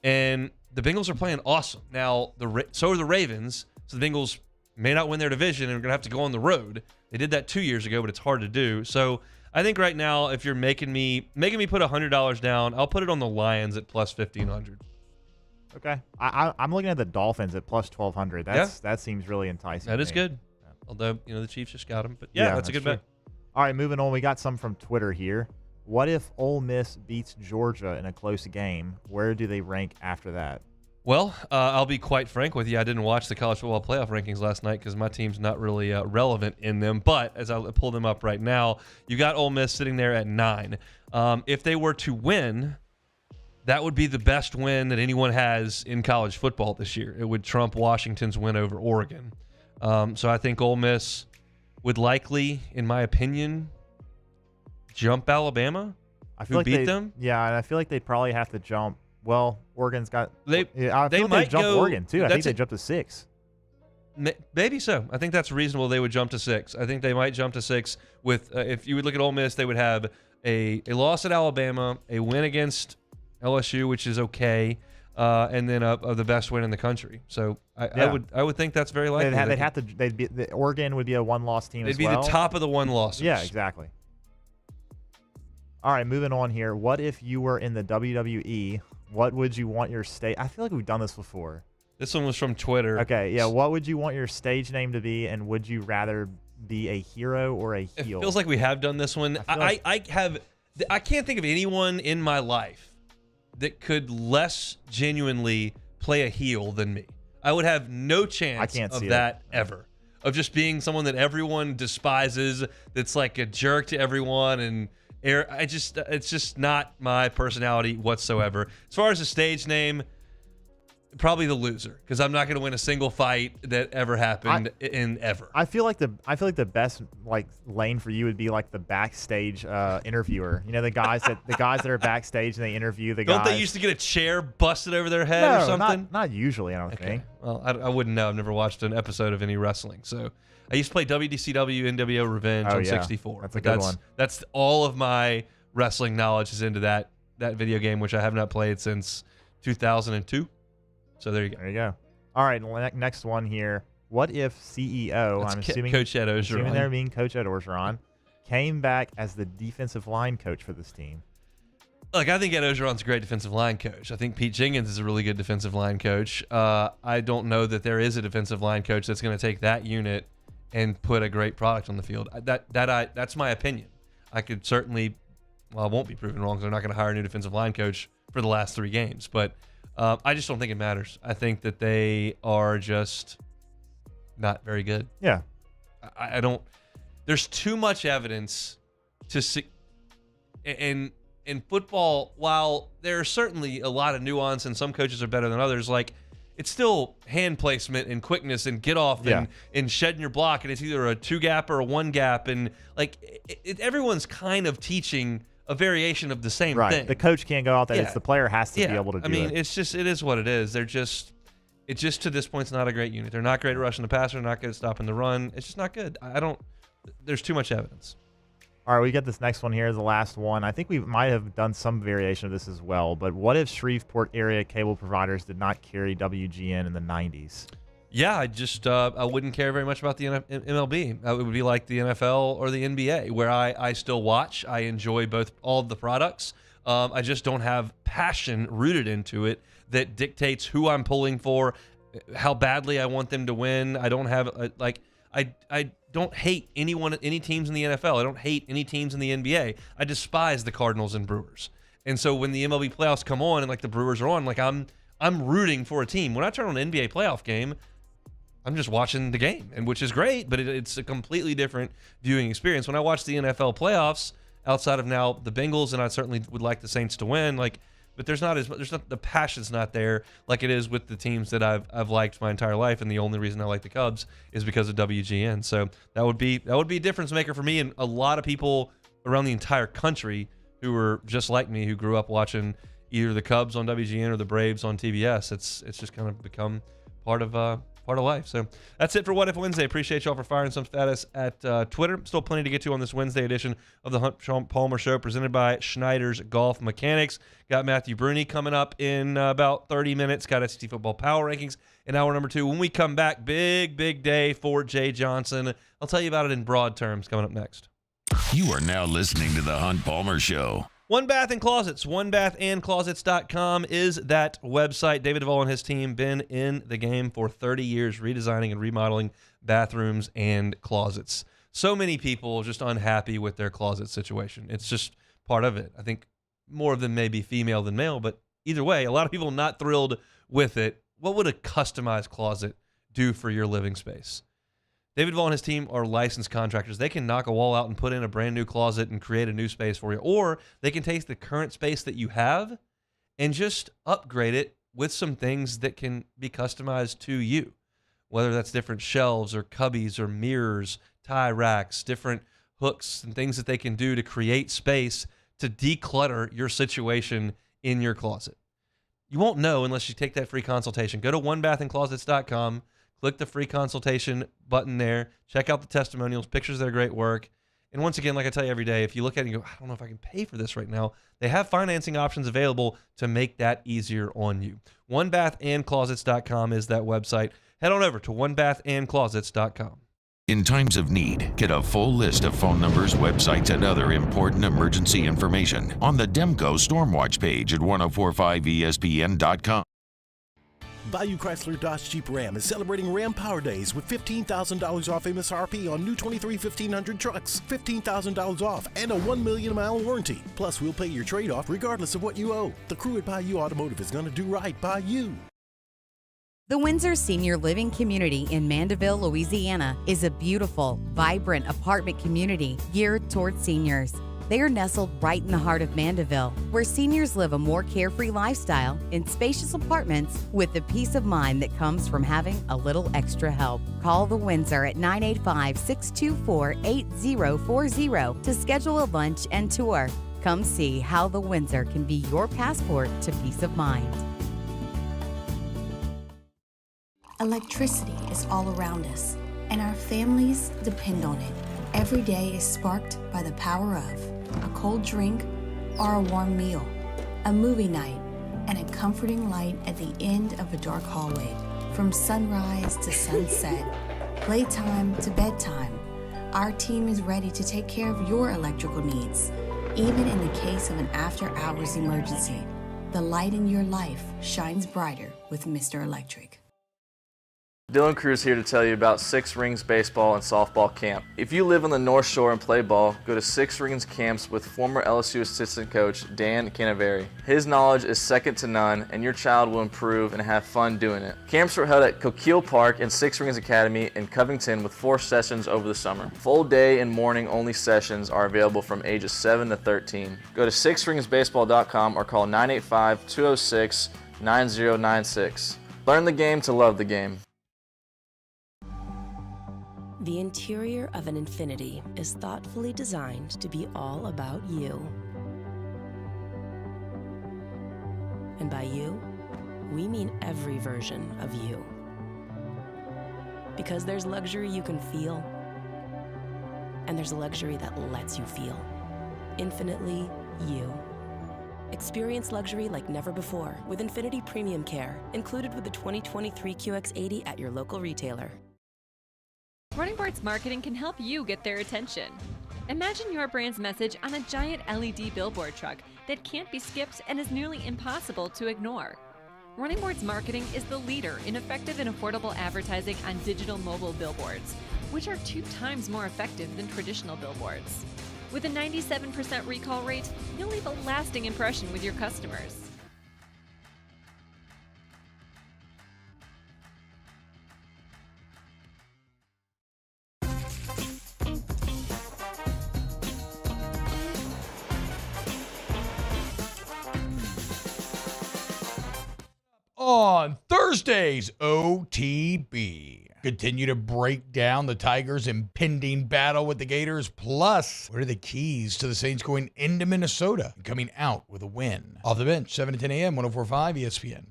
S1: And the Bengals are playing awesome. Now, so are the Ravens, so the Bengals may not win their division and are going to have to go on the road. They did that 2 years ago, but it's hard to do. So I think right now, if you're making me put $100 down, I'll put it on the Lions at plus 1,500.
S18: Okay. I'm looking at the Dolphins at plus 1,200. That seems really enticing.
S1: That is good. Yeah. Although, the Chiefs just got them. But yeah, that's a good bet.
S18: All right, moving on. We got some from Twitter here. What if Ole Miss beats Georgia in a close game? Where do they rank after that?
S1: Well, I'll be quite frank with you. I didn't watch the college football playoff rankings last night because my team's not really relevant in them. But as I pull them up right now, you got Ole Miss sitting there at 9. If they were to win, that would be the best win that anyone has in college football this year. It would trump Washington's win over Oregon. So I think Ole Miss would likely, in my opinion, jump Alabama?
S18: I feel
S1: Who
S18: like
S1: beat them?
S18: Yeah, and I feel like they'd probably have to jump. Well, Oregon's got. I feel
S1: they
S18: like
S1: might
S18: they'd jump
S1: go-
S18: Oregon too. I think
S1: that's
S18: they
S1: it.
S18: jumped to 6.
S1: Maybe so. I think that's reasonable. They would jump to 6. I think they might jump to 6 with, if you would look at Ole Miss, they would have a loss at Alabama, a win against LSU, which is okay, and then the best win in the country. So I would think that's very likely.
S18: Oregon would be a 1-loss team.
S1: They'd be the top of the 1 losses.
S18: Yeah, exactly. All right, moving on here. What if you were in the WWE? What would you want your stage? I feel like we've done this before.
S1: This one was from Twitter.
S18: Okay, yeah. What would you want your stage name to be, and would you rather be a hero or a heel?
S1: It feels like we have done this one. I can't think of anyone in my life that could less genuinely play a heel than me. I would have no chance of that ever. Of just being someone that everyone despises, that's like a jerk to everyone, and it's just not my personality whatsoever. As far as a stage name, probably the loser, because I'm not going to win a single fight that ever happened in ever.
S18: I feel like the best lane for you would be like the backstage interviewer. You know, the guys that are backstage and they interview the guys.
S1: Don't they used to get a chair busted over their head or something?
S18: Not usually. I don't think.
S1: Well, I wouldn't know. I've never watched an episode of any wrestling. So I used to play WDCW NWO Revenge on 64.
S18: That's a good one.
S1: That's all of my wrestling knowledge is into that video game, which I have not played since 2002. So there you go.
S18: There you go. All right, next one here. What if CEO,
S1: That's
S18: I'm assuming
S1: Coach Ed Orgeron.
S18: Assuming they're being Coach Ed Orgeron, came back as the defensive line coach for this team?
S1: Look, I think Ed Orgeron's a great defensive line coach. I think Pete Jenkins is a really good defensive line coach. I don't know that there is a defensive line coach that's going to take that unit and put a great product on the field. That's my opinion. I could certainly, well, I won't be proven wrong because they're not going to hire a new defensive line coach for the last 3 games. But I just don't think it matters. I think that they are just not very good.
S18: Yeah.
S1: I don't. There's too much evidence to see. In football, while there's certainly a lot of nuance and some coaches are better than others, like it's still hand placement and quickness and get off and shedding your block, and it's either a 2-gap or a 1-gap, and like everyone's kind of teaching a variation of the same thing.
S18: The coach can't go out there. It's the player has to be able to do it.
S1: I mean, it is what it is. It's just to this point, it's not a great unit. They're not great at rushing the passer. They're not good at stopping the run. It's just not good. There's too much evidence.
S18: All right, we get this next one here, the last one. I think we might have done some variation of this as well, but what if Shreveport area cable providers did not carry WGN in the 90s?
S1: Yeah, I wouldn't care very much about the MLB. It would be like the NFL or the NBA, where I still watch. I enjoy all of the products. I just don't have passion rooted into it that dictates who I'm pulling for, how badly I want them to win. I don't have I don't hate any teams in the NFL. I don't hate any teams in the NBA. I despise the Cardinals and Brewers. And so when the MLB playoffs come on and like the Brewers are on, like I'm rooting for a team. When I turn on an NBA playoff game, I'm just watching the game, and which is great, but it's a completely different viewing experience. When I watch the NFL playoffs, outside of now the Bengals, and I certainly would like the Saints to win, but the passion's not there like it is with the teams that I've liked my entire life, and the only reason I like the Cubs is because of WGN. So that would be a difference maker for me and a lot of people around the entire country who were just like me, who grew up watching either the Cubs on WGN or the Braves on TBS. It's just kind of become part of life. So that's it for What If Wednesday. Appreciate y'all for firing some status at Twitter. Still plenty to get to on this Wednesday edition of the Hunt Palmer Show, presented by Schneider's Golf Mechanics. Got Matthew Bruni coming up in about 30 minutes. Got SEC Football Power Rankings in hour number 2. When we come back, big day for Jay Johnson. I'll tell you about it in broad terms coming up next.
S3: You are now listening to the Hunt Palmer Show.
S1: One Bath and Closets. OneBathAndClosets.com is that website. David Duvall and his team been in the game for 30 years, redesigning and remodeling bathrooms and closets. So many people just unhappy with their closet situation. It's just part of it. I think more of them may be female than male, but either way, a lot of people not thrilled with it. What would a customized closet do for your living space? David Duvall and his team are licensed contractors. They can knock a wall out and put in a brand new closet and create a new space for you. Or they can take the current space that you have and just upgrade it with some things that can be customized to you. Whether that's different shelves or cubbies or mirrors, tie racks, different hooks and things that they can do to create space to declutter your situation in your closet. You won't know unless you take that free consultation. Go to onebathandclosets.com, click the free consultation button there, check out the testimonials, pictures of their great work. And once again, like I tell you every day, if you look at it and go, I don't know if I can pay for this right now, they have financing options available to make that easier on you. Onebathandclosets.com is that website. Head on over to onebathandclosets.com.
S3: In times of need, get a full list of phone numbers, websites, and other important emergency information on the Demco Stormwatch page at 1045ESPN.com.
S6: Bayou Chrysler Dodge Jeep Ram is celebrating Ram Power Days with $15,000 off MSRP on new 23 1500 trucks, $15,000 off, and a 1 million mile warranty. Plus, we'll pay your trade-off regardless of what you owe. The crew at Bayou Automotive is going to do right by you.
S19: The Windsor Senior Living Community in Mandeville, Louisiana is a beautiful, vibrant apartment community geared toward seniors. They are nestled right in the heart of Mandeville, where seniors live a more carefree lifestyle in spacious apartments with the peace of mind that comes from having a little extra help. Call the Windsor at 985-624-8040 to schedule a lunch and tour. Come see how the Windsor can be your passport to peace of mind.
S8: Electricity is all around us, and our families depend on it. Every day is sparked by the power of a cold drink or a warm meal, a movie night, and a comforting light at the end of a dark hallway. From sunrise to sunset, playtime to bedtime, our team is ready to take care of your electrical needs. Even in the case of an after-hours emergency, the light in your life shines brighter with Mr. Electric.
S9: Dylan Cruz here to tell you about Six Rings Baseball and Softball Camp. If you live on the North Shore and play ball, go to Six Rings Camps with former LSU assistant coach Dan Canaveri. His knowledge is second to none, and your child will improve and have fun doing it. Camps are held at Coquille Park and Six Rings Academy in Covington with 4 sessions over the summer. Full day and morning only sessions are available from ages 7 to 13. Go to sixringsbaseball.com or call 985-206-9096. Learn the game to love the game.
S16: The interior of an Infiniti is thoughtfully designed to be all about you. And by you, we mean every version of you. Because there's luxury you can feel, and there's luxury that lets you feel. Infinitely you. Experience luxury like never before with Infiniti Premium Care, included with the 2023 QX80 at your local retailer.
S20: Running Boards Marketing can help you get their attention. Imagine your brand's message on a giant LED billboard truck that can't be skipped and is nearly impossible to ignore. Running Boards Marketing is the leader in effective and affordable advertising on digital mobile billboards, which are 2 times more effective than traditional billboards. With a 97% recall rate, you'll leave a lasting impression with your customers.
S4: On Thursday's OTB, continue to break down the Tigers' impending battle with the Gators. Plus, what are the keys to the Saints going into Minnesota and coming out with a win? Off the bench, 7 to 10 a.m., 104.5 ESPN.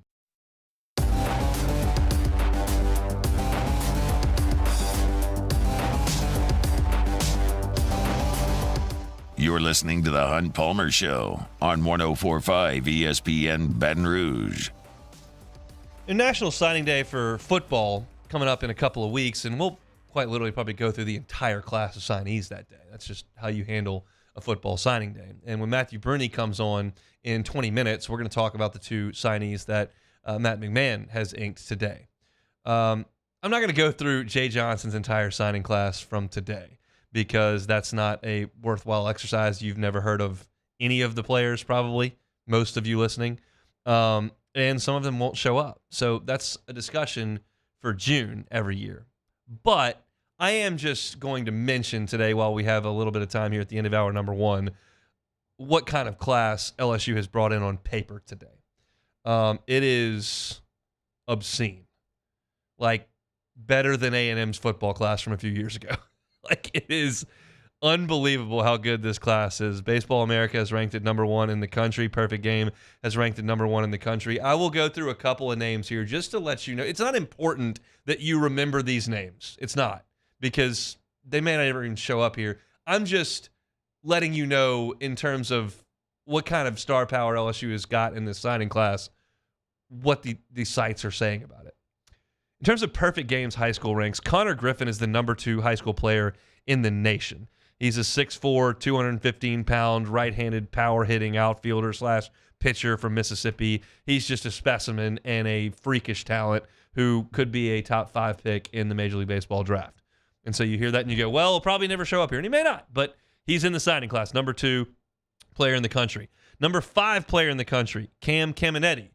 S3: You're listening to The Hunt Palmer Show on 104.5 ESPN Baton Rouge.
S1: National Signing Day for football coming up in a couple of weeks, and we'll quite literally probably go through the entire class of signees that day. That's just how you handle a football signing day. And when Matthew Bruni comes on in 20 minutes, we're going to talk about the 2 signees that Matt McMahon has inked today. I'm not going to go through Jay Johnson's entire signing class from today because that's not a worthwhile exercise. You've never heard of any of the players, probably, most of you listening. And some of them won't show up. So that's a discussion for June every year. But I am just going to mention today, while we have a little bit of time here at the end of hour number 1, what kind of class LSU has brought in on paper today. It is obscene. Like, better than A&M's football class from a few years ago. Like, it is unbelievable how good this class is. Baseball America has ranked it number 1 in the country. Perfect Game has ranked it number 1 in the country. I will go through a couple of names here just to let you know. It's not important that you remember these names. It's not, because they may not even show up here. I'm just letting you know in terms of what kind of star power LSU has got in this signing class, what the sites are saying about it. In terms of Perfect Game's high school ranks, Connor Griffin is the number 2 high school player in the nation. He's a 6'4", 215-pound, right-handed power-hitting outfielder / pitcher from Mississippi. He's just a specimen and a freakish talent who could be a top 5 pick in the Major League Baseball draft. And so you hear that and you go, well, he'll probably never show up here. And he may not, but he's in the signing class, number 2 player in the country. Number 5 player in the country, Cam Caminetti.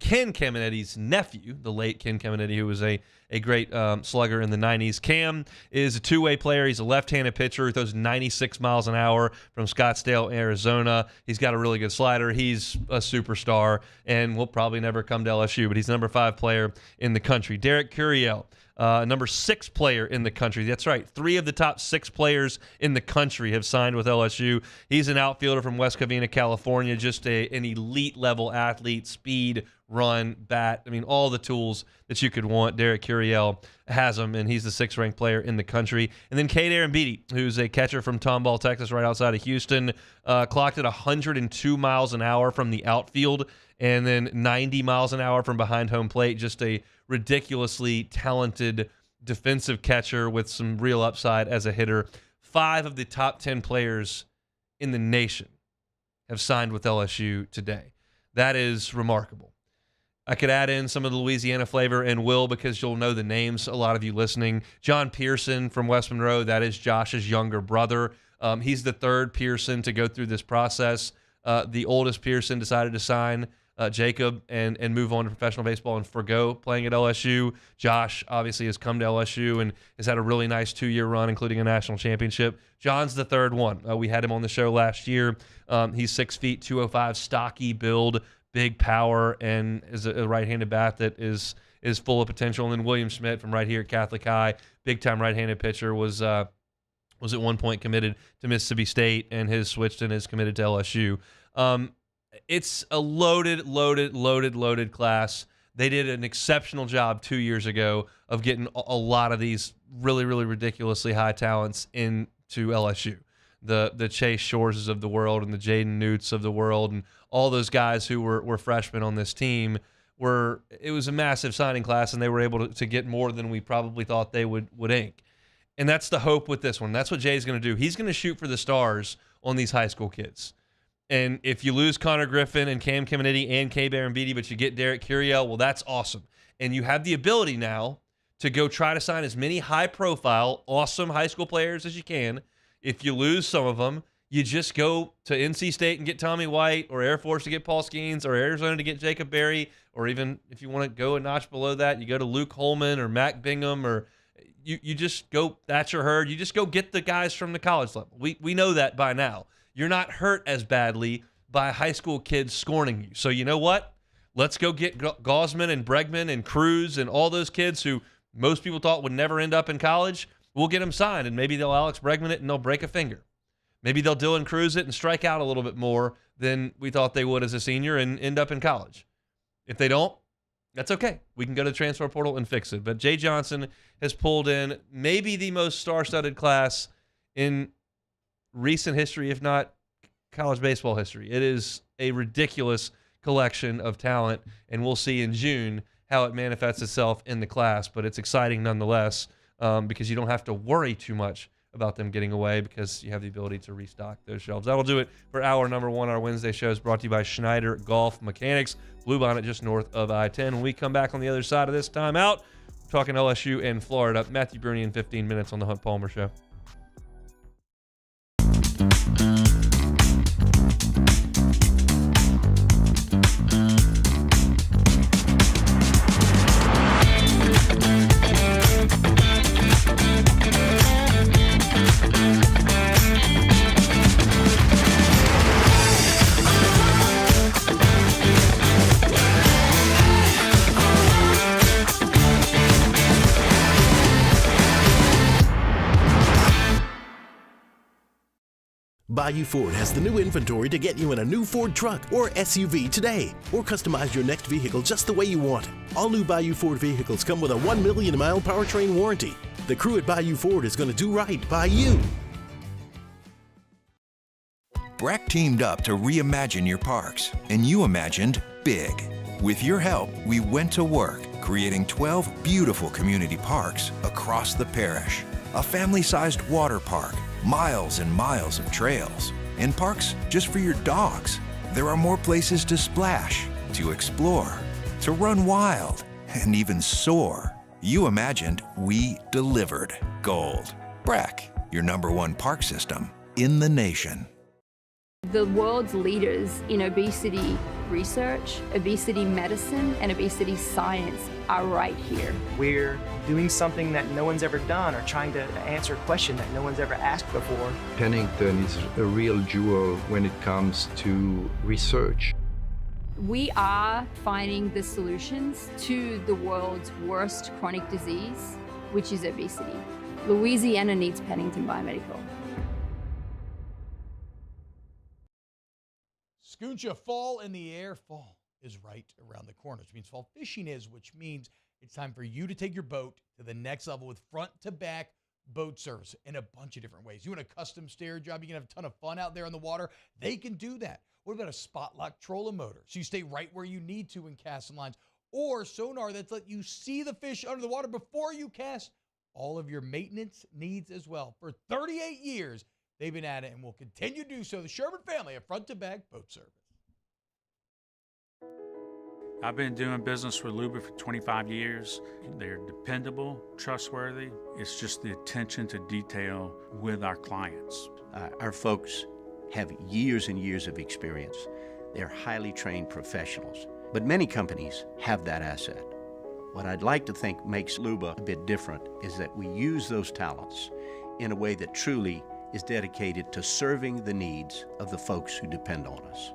S1: Ken Caminetti's nephew, the late Ken Caminetti, who was a great slugger in the 90s. Cam is a two-way player. He's a left-handed pitcher who throws 96 miles an hour from Scottsdale, Arizona. He's got a really good slider. He's a superstar and will probably never come to LSU, but he's number 5 player in the country. Derek Curiel, number 6 player in the country. That's right. 3 of the top 6 players in the country have signed with LSU. He's an outfielder from West Covina, California, just an elite-level athlete, speed, run, bat. I mean, all the tools that you could want. Derek Curiel has them, and he's the 6th-ranked player in the country. And then Cade Arambidi, who's a catcher from Tomball, Texas, right outside of Houston, clocked at 102 miles an hour from the outfield and then 90 miles an hour from behind home plate. Just a ridiculously talented defensive catcher with some real upside as a hitter. 5 of the top 10 players in the nation have signed with LSU today. That is remarkable. I could add in some of the Louisiana flavor and will, because you'll know the names, a lot of you listening. John Pearson from West Monroe, that is Josh's younger brother. He's the 3rd Pearson to go through this process. The oldest Pearson decided to sign Jacob and move on to professional baseball and forgo playing at LSU. Josh obviously has come to LSU and has had a really nice 2-year run, including a national championship. John's the 3rd one. We had him on the show last year. He's 6 feet, 205, stocky build, big power, and is a right-handed bat that is full of potential. And then William Schmidt from right here at Catholic High, big-time right-handed pitcher, was at one point committed to Mississippi State and has switched and is committed to LSU. It's a loaded class. They did an exceptional job 2 years ago of getting a lot of these really, really ridiculously high talents into LSU. The Chase Shores of the world and the Jaden Newts of the world and all those guys who were freshmen on this team it was a massive signing class, and they were able to get more than we probably thought they would ink. And that's the hope with this one. That's what Jay's going to do. He's going to shoot for the stars on these high school kids. And if you lose Connor Griffin and Cam Caminetti and Cade Arambidi, but you get Derek Curiel, well, that's awesome. And you have the ability now to go try to sign as many high-profile, awesome high school players as you can. If you lose some of them, you just go to NC State and get Tommy White, or Air Force to get Paul Skeens, or Arizona to get Jacob Berry, or even if you want to go a notch below that, you go to Luke Holman or Mac Bingham, or you just go Thatcher Hurd. You just go get the guys from the college level. We know that by now. You're not hurt as badly by high school kids scorning you. So you know what? Let's go get Gaussman and Bregman and Cruz and all those kids who most people thought would never end up in college. We'll get them signed, and maybe they'll Alex Bregman it and they'll break a finger. Maybe they'll Dylan Cruz it and strike out a little bit more than we thought they would as a senior and end up in college. If they don't, that's okay. We can go to the transfer portal and fix it. But Jay Johnson has pulled in maybe the most star-studded class in recent history, if not college baseball history. It is a ridiculous collection of talent, and we'll see in June how it manifests itself in the class. But it's exciting nonetheless, because you don't have to worry too much about them getting away, because you have the ability to restock those shelves. That'll do it for hour number 1. Our Wednesday show is brought to you by Schneider Golf Mechanics, Bluebonnet just north of I-10. When we come back on the other side of this timeout, talking LSU and Florida. Matthew Bruni in 15 minutes on the Hunt Palmer Show.
S6: Bayou Ford has the new inventory to get you in a new Ford truck or SUV today, or customize your next vehicle just the way you want it. All new Bayou Ford vehicles come with a 1 million mile powertrain warranty. The crew at Bayou Ford is going to do right by you.
S21: Breck teamed up to reimagine your parks, and you imagined big. With your help, we went to work, creating 12 beautiful community parks across the parish. A family-sized water park, miles and miles of trails, and parks just for your dogs. There are more places to splash, to explore, to run wild, and even soar. You imagined, we delivered gold. Breck, your #1 park system in the nation.
S22: The world's leaders in obesity research, obesity medicine, and obesity science are right here.
S23: We're doing something that no one's ever done, or trying to answer a question that no one's ever asked before.
S24: Pennington is a real jewel when it comes to research.
S22: We are finding the solutions to the world's worst chronic disease, which is obesity. Louisiana needs Pennington Biomedical.
S4: Scooncha, fall in the air. Fall is right around the corner, which means fall fishing is, which means it's time for you to take your boat to the next level with front-to-back boat service in a bunch of different ways. You want a custom stair job, you can have a ton of fun out there on the water. They can do that. What about a spot lock trolling motor? So you stay right where you need to in casting lines. Or sonar that's let you see the fish under the water before you cast. All of your maintenance needs as well. For 38 years, they've been at it and will continue to do so. The Sherman family of front-to-back boat service.
S13: I've been doing business with Luba for 25 years. They're dependable, trustworthy. It's just the attention to detail with our clients.
S14: Our folks have years and years of experience. They're highly trained professionals, but many companies have that asset. What I'd like to think makes Luba a bit different is that we use those talents in a way that truly is dedicated to serving the needs of the folks who depend on us.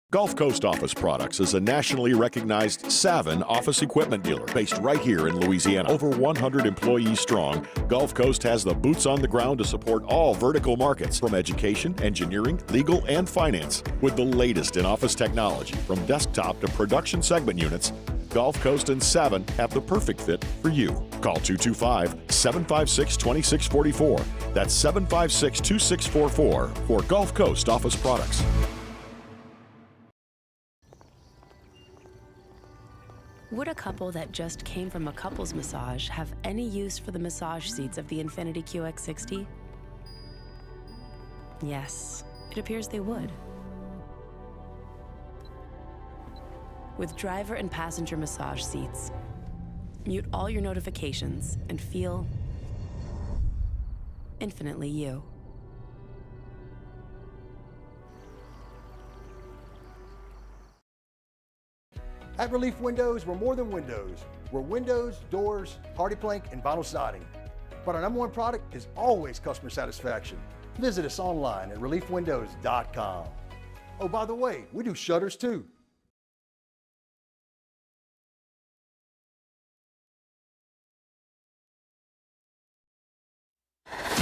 S15: Gulf Coast Office Products is a nationally recognized Savin office equipment dealer based right here in Louisiana. Over 100 employees strong, Gulf Coast has the boots on the ground to support all vertical markets, from education, engineering, legal, and finance. With the latest in office technology, from desktop to production segment units, Gulf Coast and Savin have the perfect fit for you. Call 225-756-2644. That's 756-2644 for Gulf Coast Office Products.
S16: Would a couple that just came from a couples massage have any use for the massage seats of the Infiniti QX60? Yes, it appears they would. With driver and passenger massage seats, mute all your notifications and feel infinitely you.
S25: At Relief Windows, we're more than windows. We're windows, doors, hardy plank, and vinyl siding. But our #1 product is always customer satisfaction. Visit us online at reliefwindows.com. Oh, by the way, we do shutters too.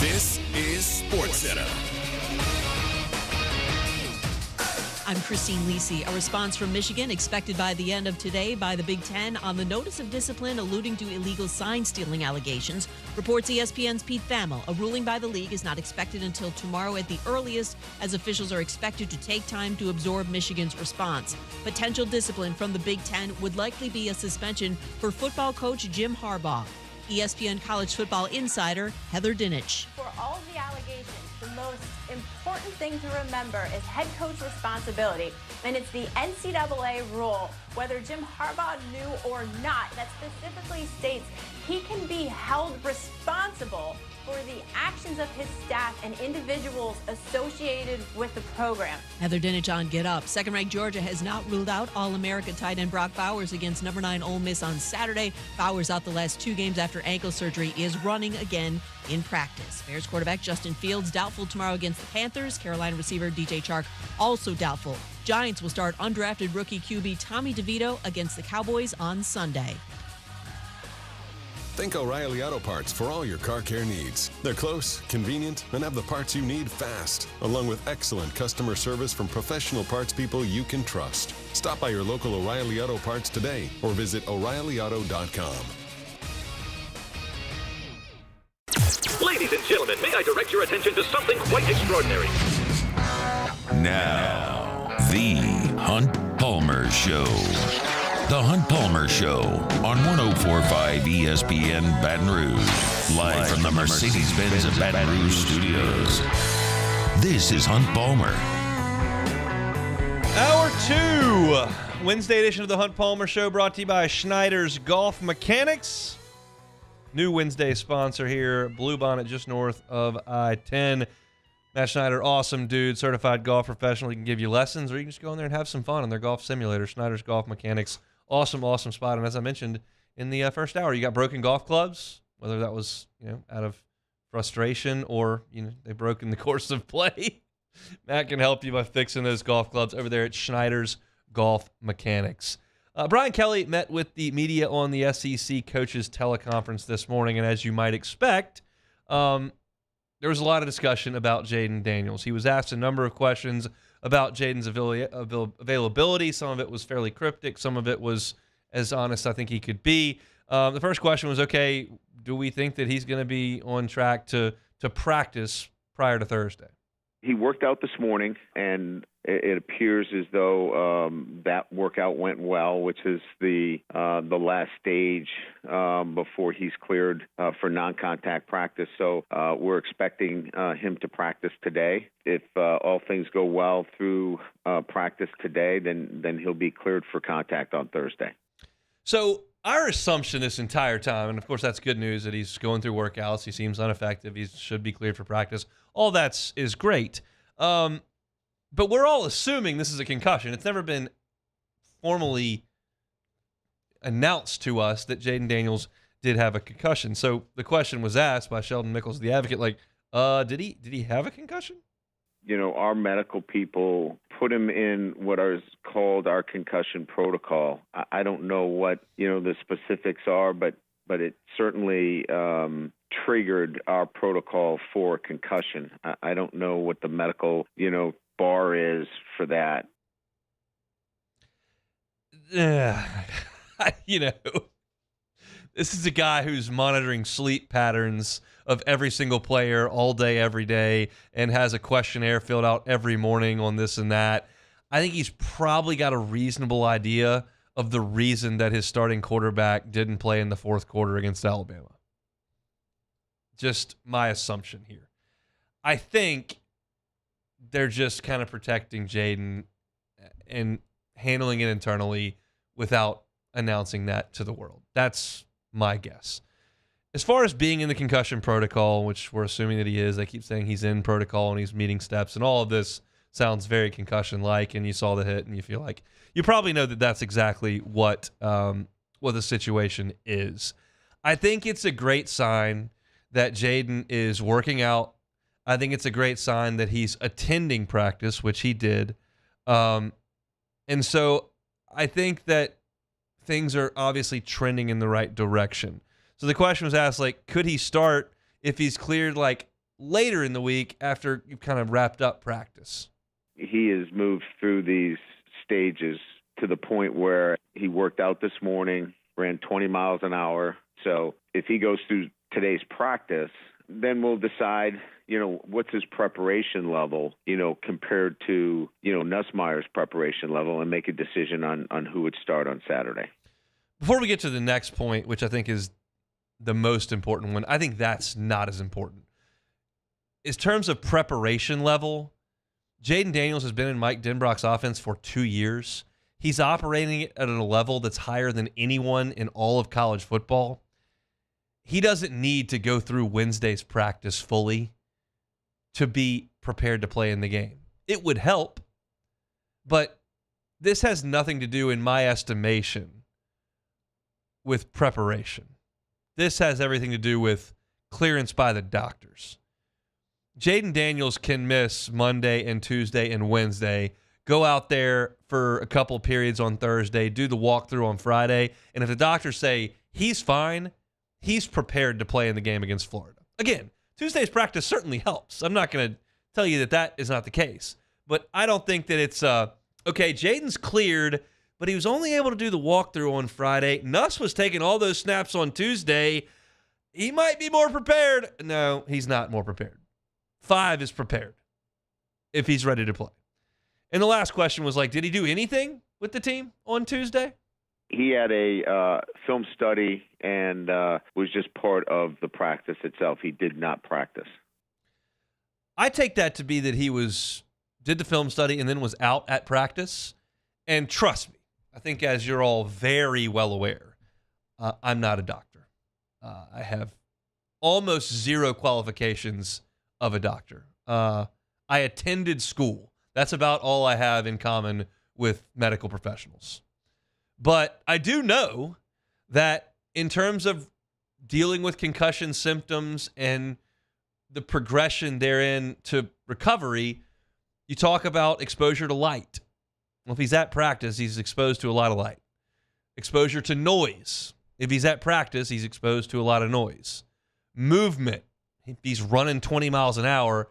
S17: This is SportsCenter.
S26: I'm Christine Lisi. A response from Michigan expected by the end of today by the Big Ten on the notice of discipline alluding to illegal sign-stealing allegations, reports ESPN's Pete Thamel. A ruling by the league is not expected until tomorrow at the earliest, as officials are expected to take time to absorb Michigan's response. Potential discipline from the Big Ten would likely be a suspension for football coach Jim Harbaugh. ESPN college football insider Heather Dinich.
S27: For all of the allegations, the most important thing to remember is head coach responsibility, and it's the NCAA rule, whether Jim Harbaugh knew or not, that specifically states he can be held responsible for the actions of his staff and individuals associated with the program.
S26: Heather Dinich on Get Up. Second-ranked Georgia has not ruled out All-America tight end Brock Bowers against number 9 Ole Miss on Saturday. Bowers out the last 2 games after ankle surgery, is running again in practice. Bears quarterback Justin Fields doubtful tomorrow against the Panthers. Carolina receiver DJ Chark also doubtful. Giants will start undrafted rookie QB Tommy DeVito against the Cowboys on Sunday.
S2: Think O'Reilly Auto Parts for all your car care needs. They're close, convenient, and have the parts you need fast, along with excellent customer service from professional parts people you can trust. Stop by your local O'Reilly Auto Parts today or visit O'ReillyAuto.com.
S5: Ladies and gentlemen, may I direct your attention to something quite extraordinary?
S3: Now, the Hunt Palmer Show. The Hunt Palmer Show on 104.5 ESPN Baton Rouge. Live from the Mercedes-Benz of Baton Rouge studios. This is Hunt Palmer.
S1: Hour 2, Wednesday edition of the Hunt Palmer Show, brought to you by Schneider's Golf Mechanics. New Wednesday sponsor here, Blue Bonnet, just north of I-10. Matt Schneider, awesome dude, certified golf professional. He can give you lessons, or you can just go in there and have some fun on their golf simulator. Schneider's Golf Mechanics, awesome spot. And as I mentioned in the first hour, you got broken golf clubs, whether that was out of frustration or they broke in the course of play. Matt can help you by fixing those golf clubs over there at Schneider's Golf Mechanics. Brian Kelly met with the media on the SEC coaches teleconference this morning, and as you might expect, there was a lot of discussion about Jayden Daniels. He was asked a number of questions about Jayden's availability. Some of it was fairly cryptic. Some of it was as honest I think he could be. The first question was, okay, do we think that he's going to be on track to practice prior to Thursday?
S7: He worked out this morning, and it appears as though that workout went well, which is the last stage before he's cleared for non-contact practice. So we're expecting him to practice today. If all things go well through practice today, then he'll be cleared for contact on Thursday.
S1: So our assumption this entire time, and of course that's good news that he's going through workouts, he seems ineffective, he should be cleared for practice. All that is great. But we're all assuming this is a concussion. It's never been formally announced to us that Jayden Daniels did have a concussion. So the question was asked by Sheldon Mickles, the advocate, did he have a concussion?
S7: Our medical people put him in what is called our concussion protocol. I don't know what, the specifics are, but it certainly triggered our protocol for concussion. I don't know what the medical, bar is for that.
S1: This is a guy who's monitoring sleep patterns of every single player all day, every day, and has a questionnaire filled out every morning on this and that. I think he's probably got a reasonable idea of the reason that his starting quarterback didn't play in the fourth quarter against Alabama. Just my assumption here. I think they're just kind of protecting Jayden and handling it internally without announcing that to the world. That's my guess. As far as being in the concussion protocol, which we're assuming that he is, they keep saying he's in protocol and he's meeting steps, and all of this sounds very concussion-like, and you saw the hit and you feel like you probably know that that's exactly what the situation is. I think it's a great sign that Jayden is working out. I think it's a great sign that he's attending practice, which he did. And so I think that things are obviously trending in the right direction. So the question was asked, could he start if he's cleared later in the week after you've kind of wrapped up practice?
S7: He has moved through these stages to the point where he worked out this morning, ran 20 miles an hour. So if he goes through today's practice, then we'll decide, what's his preparation level, compared to, Nussmeier's preparation level, and make a decision on who would start on Saturday.
S1: Before we get to the next point, which I think is the most important one, I think that's not as important. In terms of preparation level, Jayden Daniels has been in Mike Denbrock's offense for 2 years. He's operating at a level that's higher than anyone in all of college football. He doesn't need to go through Wednesday's practice fully to be prepared to play in the game. It would help, but this has nothing to do, in my estimation, with preparation. This has everything to do with clearance by the doctors. Jayden Daniels can miss Monday and Tuesday and Wednesday, go out there for a couple periods on Thursday, do the walkthrough on Friday, and if the doctors say he's fine, he's prepared to play in the game against Florida. Again, Tuesday's practice certainly helps. I'm not going to tell you that is not the case. But I don't think that it's, okay, Jaden's cleared, but he was only able to do the walkthrough on Friday. Nuss was taking all those snaps on Tuesday. He might be more prepared. No, he's not more prepared. 5 is prepared if he's ready to play. And the last question was did he do anything with the team on Tuesday?
S7: He had a film study and was just part of the practice itself. He did not practice.
S1: I take that to be that he did the film study and then was out at practice. And trust me, I think as you're all very well aware, I'm not a doctor. I have almost zero qualifications of a doctor. I attended school. That's about all I have in common with medical professionals. But I do know that in terms of dealing with concussion symptoms and the progression therein to recovery, you talk about exposure to light. Well, if he's at practice, he's exposed to a lot of light. Exposure to noise. If he's at practice, he's exposed to a lot of noise. Movement. If he's running 20 miles an hour,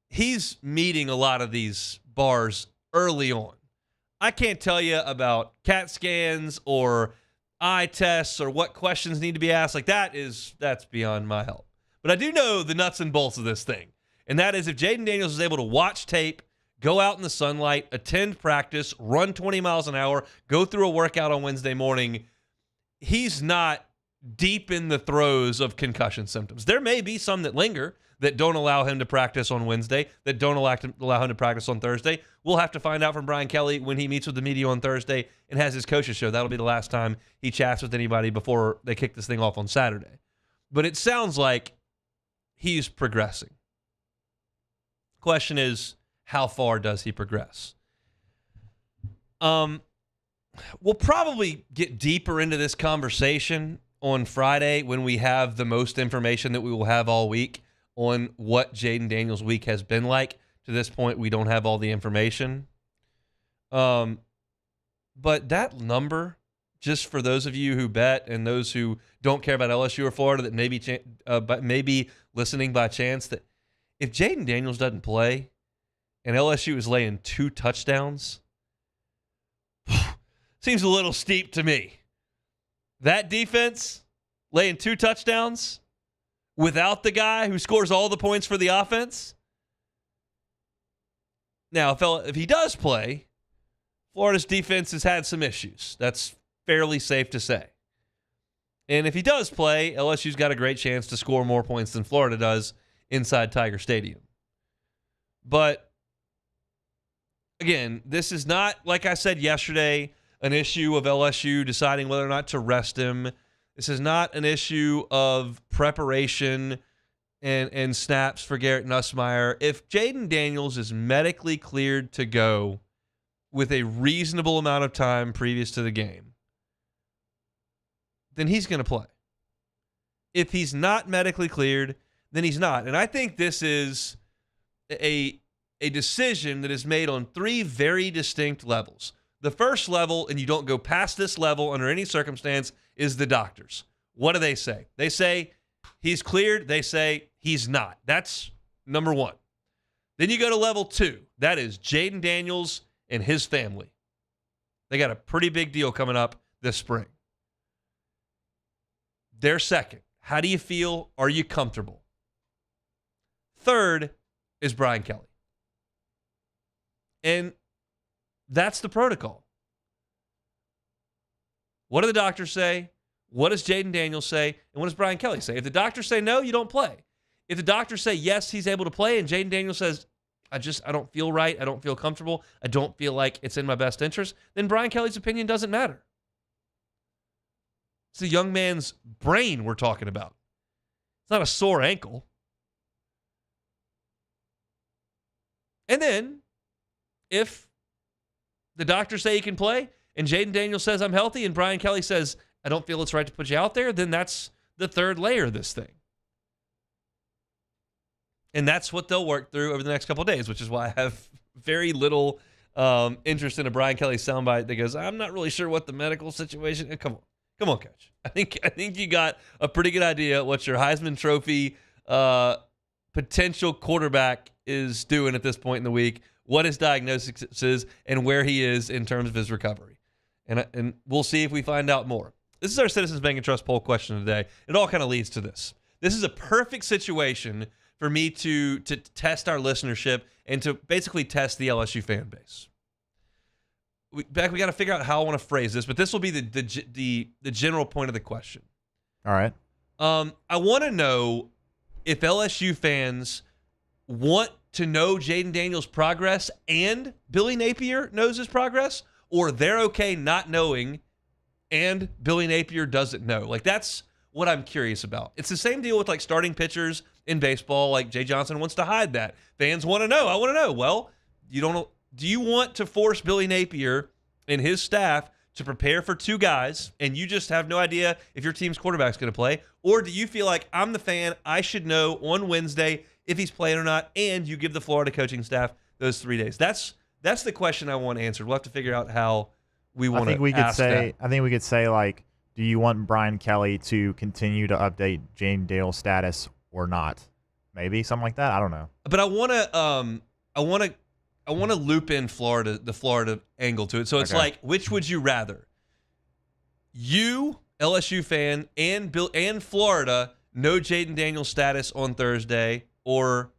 S1: he's meeting a lot of these bars early on. I can't tell you about CAT scans or eye tests or what questions need to be asked. That's beyond my help. But I do know the nuts and bolts of this thing. And that is if Jaden Daniels is able to watch tape, go out in the sunlight, attend practice, run 20 miles an hour, go through a workout on Wednesday morning, he's not deep in the throes of concussion symptoms. There may be some that linger that don't allow him to practice on Wednesday, that don't allow him to practice on Thursday. We'll have to find out from Brian Kelly when he meets with the media on Thursday and has his coaches show. That'll be the last time he chats with anybody before they kick this thing off on Saturday. But it sounds like he's progressing. Question is, how far does he progress? We'll probably get deeper into this conversation on Friday when we have the most information that we will have all week on what Jaden Daniels' week has been like. To this point, we don't have all the information. But that number, just for those of you who bet and those who don't care about LSU or Florida that maybe listening by chance, that if Jaden Daniels doesn't play and LSU is laying 2 touchdowns, seems a little steep to me. That defense laying 2 touchdowns without the guy who scores all the points for the offense. Now, if he does play, Florida's defense has had some issues. That's fairly safe to say. And if he does play, LSU's got a great chance to score more points than Florida does inside Tiger Stadium. But, again, this is not, like I said yesterday, an issue of LSU deciding whether or not to rest him. This is not an issue of preparation and snaps for Garrett Nussmeier. If Jaden Daniels is medically cleared to go with a reasonable amount of time previous to the game, then he's going to play. If he's not medically cleared, then he's not. And I think this is a decision that is made on 3 very distinct levels. The first level, and you don't go past this level under any circumstance, is the doctors. What do they say? They say he's cleared. They say he's not. That's number 1. Then you go to level 2. That is Jaden Daniels and his family. They got a pretty big deal coming up this spring. They're second. How do you feel? Are you comfortable? Third is Brian Kelly. And that's the protocol. What do the doctors say? What does Jaden Daniels say? And what does Brian Kelly say? If the doctors say no, you don't play. If the doctors say yes, he's able to play, and Jaden Daniels says, I don't feel right, I don't feel comfortable, I don't feel like it's in my best interest, then Brian Kelly's opinion doesn't matter. It's the young man's brain we're talking about. It's not a sore ankle. And then, if the doctors say he can play, and Jaden Daniels says I'm healthy, and Brian Kelly says I don't feel it's right to put you out there, then that's the third layer of this thing. And that's what they'll work through over the next couple of days, which is why I have very little interest in a Brian Kelly soundbite that goes, I'm not really sure what the medical situation. Come Come on, Coach. I think you got a pretty good idea what your Heisman Trophy potential quarterback is doing at this point in the week, what his diagnosis is, and where he is in terms of his recovery. And we'll see if we find out more. This is our Citizens Bank and Trust poll question today. It all kind of leads to this. This is a perfect situation for me to test our listenership and to basically test the LSU fan base. We got to figure out how I want to phrase this, but this will be the general point of the question.
S8: All right.
S1: I want to know if LSU fans want to know Jaden Daniels' progress and Billy Napier knows his progress, or they're okay not knowing and Billy Napier doesn't know. Like, that's what I'm curious about. It's the same deal with like starting pitchers in baseball. Like Jay Johnson wants to hide that. Fans want to know. I want to know. Well, you don't know. Do you want to force Billy Napier and his staff to prepare for two guys and you just have no idea if your team's quarterback's going to play? Or do you feel like I'm the fan, I should know on Wednesday if he's playing or not, and you give the Florida coaching staff those 3 days? That's the question I want answered. We'll have to figure out how we want to ask that.
S8: I think we could say, like, do you want Brian Kelly to continue to update Jaden Daniels' status or not? Maybe something like that. I don't know.
S1: But I want to loop in the Florida angle to it. So it's like, which would you rather? You, LSU fan, and Florida know Jaden Daniels' status on Thursday, or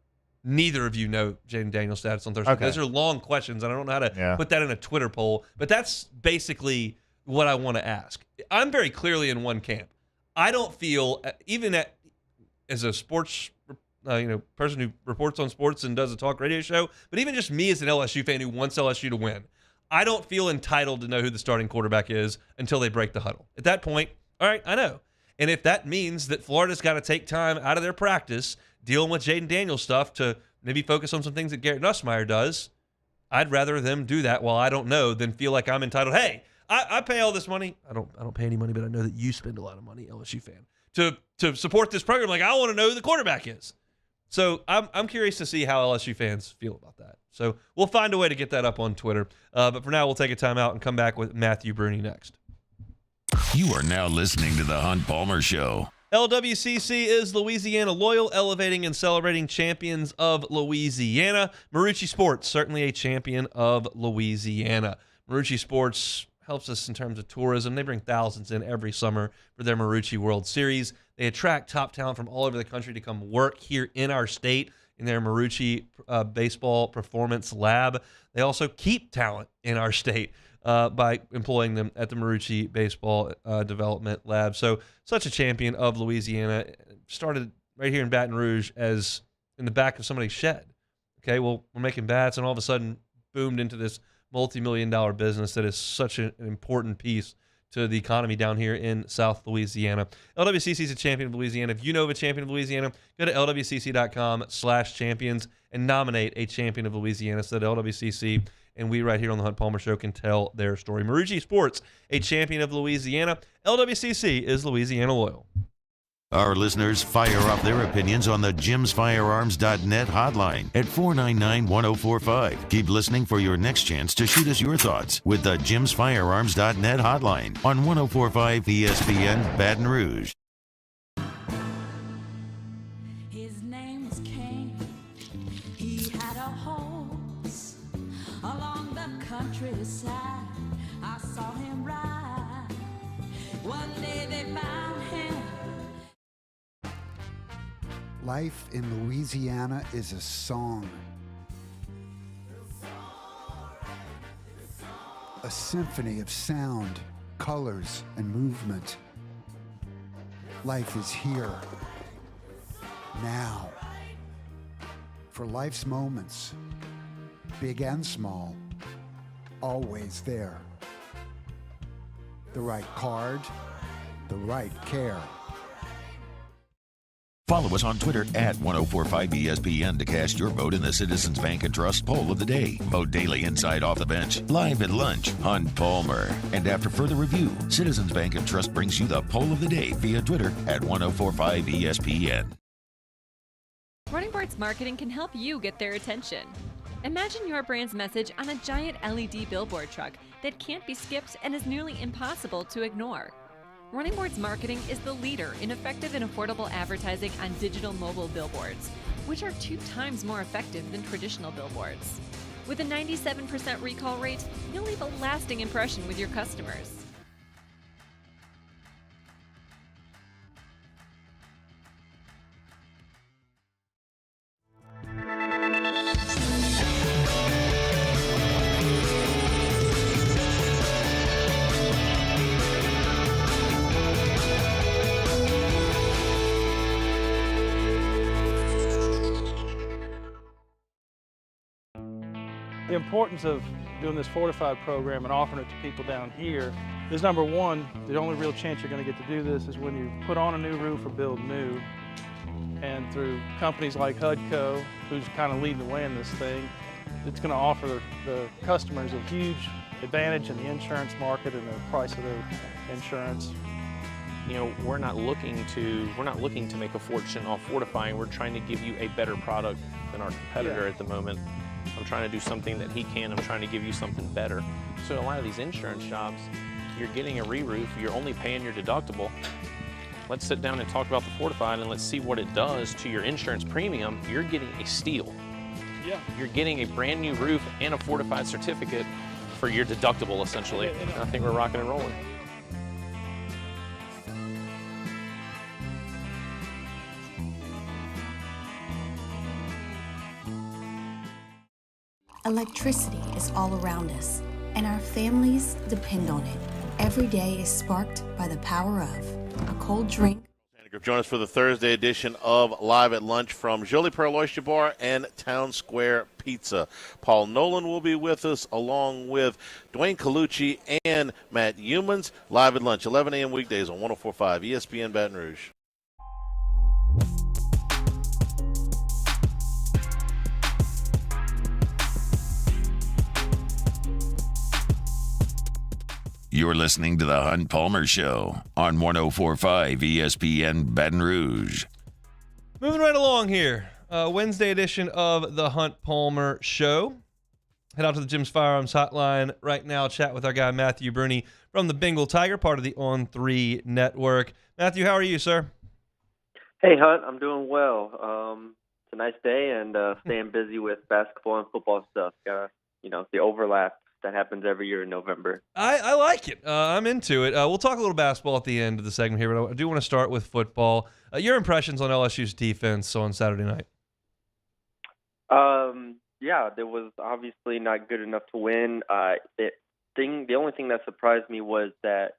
S1: neither of you know Jaden Daniels' status on Thursday?
S8: Okay.
S1: Those are long questions, and I don't know how to put that in a Twitter poll, but that's basically what I want to ask. I'm very clearly in one camp. I don't feel, even as a sports person who reports on sports and does a talk radio show, but even just me as an LSU fan who wants LSU to win, I don't feel entitled to know who the starting quarterback is until they break the huddle. At that point, all right, I know. And if that means that Florida's got to take time out of their practice dealing with Jaden Daniels stuff to maybe focus on some things that Garrett Nussmeier does, I'd rather them do that while I don't know than feel like I'm entitled. Hey, I pay all this money. I don't pay any money, but I know that you spend a lot of money, LSU fan, to support this program. Like, I want to know who the quarterback is. So I'm curious to see how LSU fans feel about that. So we'll find a way to get that up on Twitter. But for now, we'll take a timeout and come back with Matthew Bruni next.
S3: You are now listening to The Hunt Palmer Show.
S1: LWCC is Louisiana Loyal, elevating and celebrating champions of Louisiana. Marucci Sports, certainly a champion of Louisiana. Marucci Sports helps us in terms of tourism. They bring thousands in every summer for their Marucci World Series. They attract top talent from all over the country to come work here in our state in their Marucci Baseball Performance Lab. They also keep talent in our state by employing them at the Marucci Baseball Development Lab. So, such a champion of Louisiana. Started right here in Baton Rouge as in the back of somebody's shed. Okay, well, we're making bats, and all of a sudden boomed into this multi-million-dollar business that is such an important piece to the economy down here in South Louisiana. LWCC is a champion of Louisiana. If you know of a champion of Louisiana, go to lwcc.com/champions and nominate a champion of Louisiana so that LWCC and we right here on the Hunt Palmer Show can tell their story. Marucci Sports, a champion of Louisiana. LWCC is Louisiana Loyal.
S3: Our listeners fire off their opinions on the jimsfirearms.net hotline at 499-1045. Keep listening for your next chance to shoot us your thoughts with the jimsfirearms.net hotline on 1045 ESPN Baton Rouge.
S9: His name was King. He had a horse along the countryside. I saw him ride. One day they found him.
S10: Life in Louisiana is a song. A symphony of sound, colors, and movement. Life is here, now. For life's moments, big and small, always there. The right card, the right care.
S3: Follow us on Twitter at 1045ESPN to cast your vote in the Citizens Bank and Trust poll of the day. Vote daily inside Off the Bench, live at lunch, Hunt Palmer. And after further review, Citizens Bank and Trust brings you the poll of the day via Twitter at 1045ESPN.
S20: Running Bart's marketing can help you get their attention. Imagine your brand's message on a giant LED billboard truck that can't be skipped and is nearly impossible to ignore. Running Boards Marketing is the leader in effective and affordable advertising on digital mobile billboards, which are 2 times more effective than traditional billboards. With a 97% recall rate, you'll leave a lasting impression with your customers.
S6: The importance of doing this fortified program and offering it to people down here is, number one, the only real chance you're going to get to do this is when you put on a new roof or build new. And through companies like HUDCO, who's kind of leading the way in this thing, it's going to offer the customers a huge advantage in the insurance market and the price of their insurance.
S11: You know, we're not looking to make a fortune off fortifying. We're trying to give you a better product than our competitor at the moment. I'm trying to do something that he can. I'm trying to give you something better. So a lot of these insurance shops, you're getting a re-roof, you're only paying your deductible. Let's sit down and talk about the fortified and let's see what it does to your insurance premium. You're getting a steal.
S6: Yeah.
S11: You're getting a brand new roof and a fortified certificate for your deductible, essentially. And I think we're rocking and rolling.
S12: Electricity is all around us, and our families depend on it. Every day is sparked by the power of a cold drink.
S18: Join us for the Thursday edition of Live at Lunch from Jolie Pearl Oyster Bar and Town Square Pizza. Paul Nolan will be with us, along with Dwayne Colucci and Matt Humans. Live at Lunch, 11 a.m. weekdays on 104.5 ESPN Baton Rouge.
S3: You're listening to the Hunt Palmer Show on 104.5 ESPN Baton Rouge.
S1: Moving right along here. Wednesday edition of the Hunt Palmer Show. Head out to the Jim's Firearms Hotline right now. Chat with our guy Matthew Bruni from the Bengal Tiger, part of the On3 Network. Matthew, how are you, sir?
S19: Hey, Hunt. I'm doing well. It's a nice day and staying busy with basketball and football stuff. The overlap that happens every year in November.
S1: I like it. I'm into it. We'll talk a little basketball at the end of the segment here, but I do want to start with football. Your impressions on LSU's defense on Saturday night?
S19: Yeah, there was obviously not good enough to win. The only thing that surprised me was that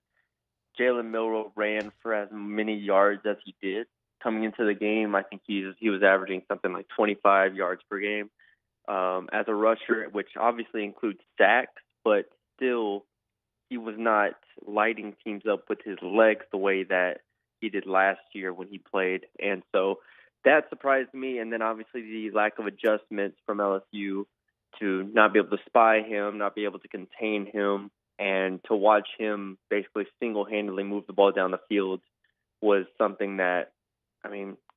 S19: Jalen Milroe ran for as many yards as he did. Coming into the game, I think he was averaging something like 25 yards per game. As a rusher, which obviously includes sacks, but still he was not lighting teams up with his legs the way that he did last year when he played. And so that surprised me. And then obviously the lack of adjustments from LSU to not be able to spy him, not be able to contain him, and to watch him basically single-handedly move the ball down the field was something that,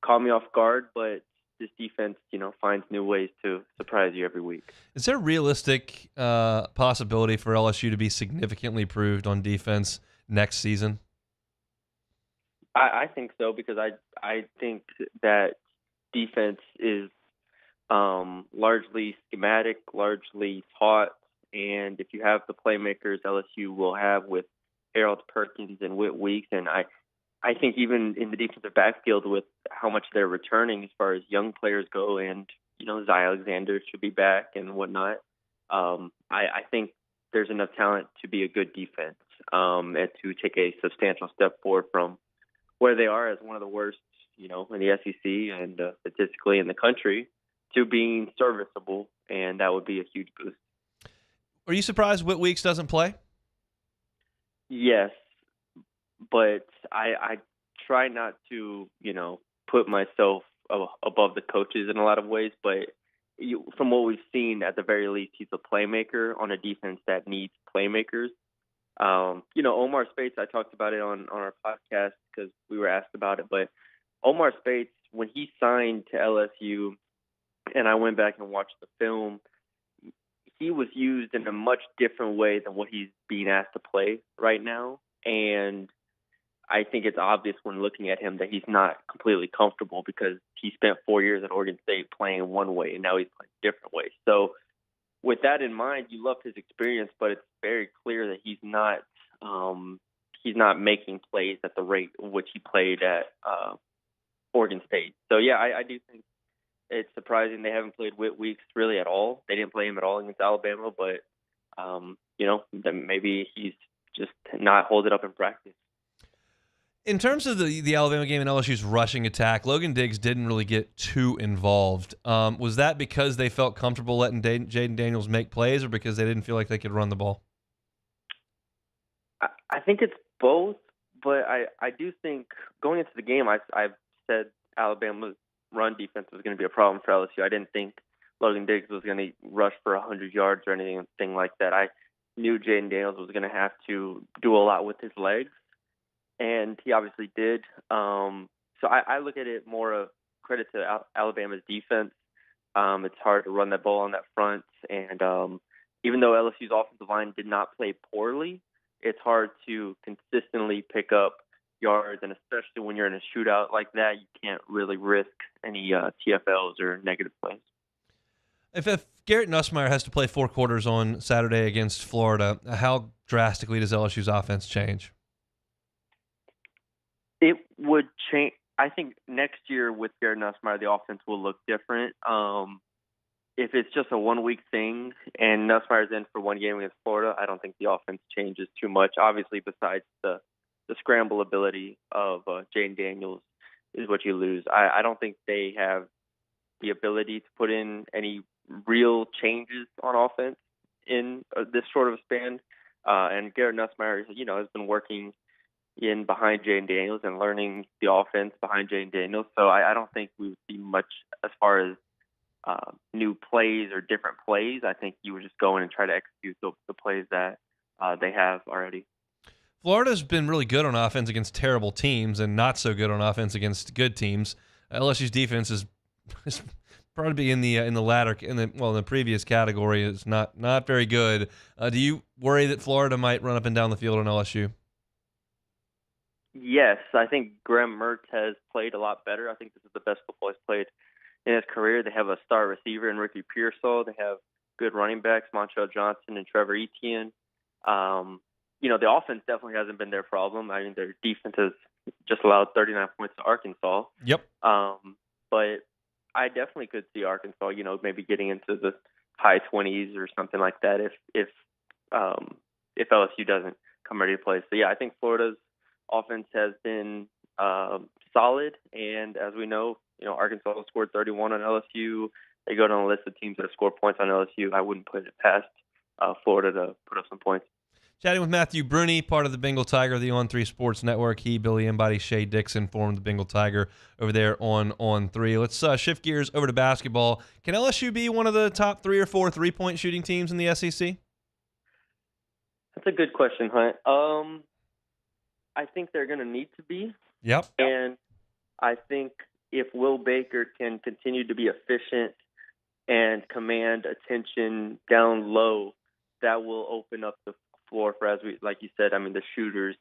S19: caught me off guard, but this defense, finds new ways to surprise you every week.
S1: Is there a realistic possibility for LSU to be significantly improved on defense next season?
S19: I think so, because I think that defense is largely schematic, largely taught, and if you have the playmakers LSU will have with Harold Perkins and Whit Weeks, and I think even in the defensive backfield with how much they're returning as far as young players go, and, Zy Alexander should be back and whatnot, I think there's enough talent to be a good defense and to take a substantial step forward from where they are as one of the worst, in the SEC and statistically in the country, to being serviceable, and that would be a huge boost.
S1: Are you surprised Whit Weeks doesn't play?
S19: Yes. But I try not to, put myself above the coaches in a lot of ways. But from what we've seen, at the very least, he's a playmaker on a defense that needs playmakers. Omar Speights, I talked about it on our podcast because we were asked about it. But Omar Speights, when he signed to LSU, and I went back and watched the film, he was used in a much different way than what he's being asked to play right now. And I think it's obvious when looking at him that he's not completely comfortable because he spent 4 years at Oregon State playing one way and now he's playing a different way. So with that in mind, you love his experience, but it's very clear that he's not making plays at the rate which he played at Oregon State. So yeah, I do think it's surprising they haven't played Whit Weeks really at all. They didn't play him at all against Alabama, but then maybe he's just not holding up in practice.
S1: In terms of the Alabama game and LSU's rushing attack, Logan Diggs didn't really get too involved. Was that because they felt comfortable letting Jaden Daniels make plays, or because they didn't feel like they could run the ball?
S19: I think it's both, but I do think going into the game, I've said Alabama's run defense was going to be a problem for LSU. I didn't think Logan Diggs was going to rush for 100 yards or anything like that. I knew Jaden Daniels was going to have to do a lot with his legs, and he obviously did. So I look at it more of credit to Alabama's defense. It's hard to run that ball on that front, and even though LSU's offensive line did not play poorly, it's hard to consistently pick up yards, and especially when you're in a shootout like that, you can't really risk any TFLs or negative plays.
S1: If Garrett Nussmeier has to play 4 quarters on Saturday against Florida, how drastically does LSU's offense change?
S19: It would change. I think next year with Garrett Nussmeier, the offense will look different. If it's just a 1-week thing and Nussmeier's in for one game against Florida, I don't think the offense changes too much. Obviously, besides the scramble ability of Jaden Daniels is what you lose. I don't think they have the ability to put in any real changes on offense in this sort of a span. And Garrett Nussmeier, has been working in behind Jaden Daniels and learning the offense behind Jaden Daniels. So I don't think we would see much as far as new plays or different plays. I think you would just go in and try to execute the plays that they have already.
S1: Florida's been really good on offense against terrible teams and not so good on offense against good teams. LSU's defense is probably in the latter in the previous category is not very good. Do you worry that Florida might run up and down the field on LSU?
S19: Yes, I think Graham Mertz has played a lot better. I think this is the best football he's played in his career. They have a star receiver in Ricky Pearsall. They have good running backs, Montrell Johnson and Trevor Etienne. The offense definitely hasn't been their problem. I mean, their defense has just allowed 39 points to Arkansas.
S1: Yep.
S19: But I definitely could see Arkansas, maybe getting into the high 20s or something like that if LSU doesn't come ready to play. So yeah, I think Florida's offense has been solid, and as we know, Arkansas scored 31 on LSU. They go down a list of teams that score points on LSU. I wouldn't put it past Florida to put up some points.
S1: Chatting with Matthew Bruni, part of the Bengal Tiger, the On3 Sports Network. He, Billy Embody, Shay Dixon formed the Bengal Tiger over there on On3. Let's shift gears over to basketball. Can LSU be one of the top 3 or 4 3-point shooting teams in the SEC?
S19: That's a good question, Hunt. I think they're going to need to be.
S1: Yep.
S19: And I think if Will Baker can continue to be efficient and command attention down low, that will open up the floor for, like you said, the shooters.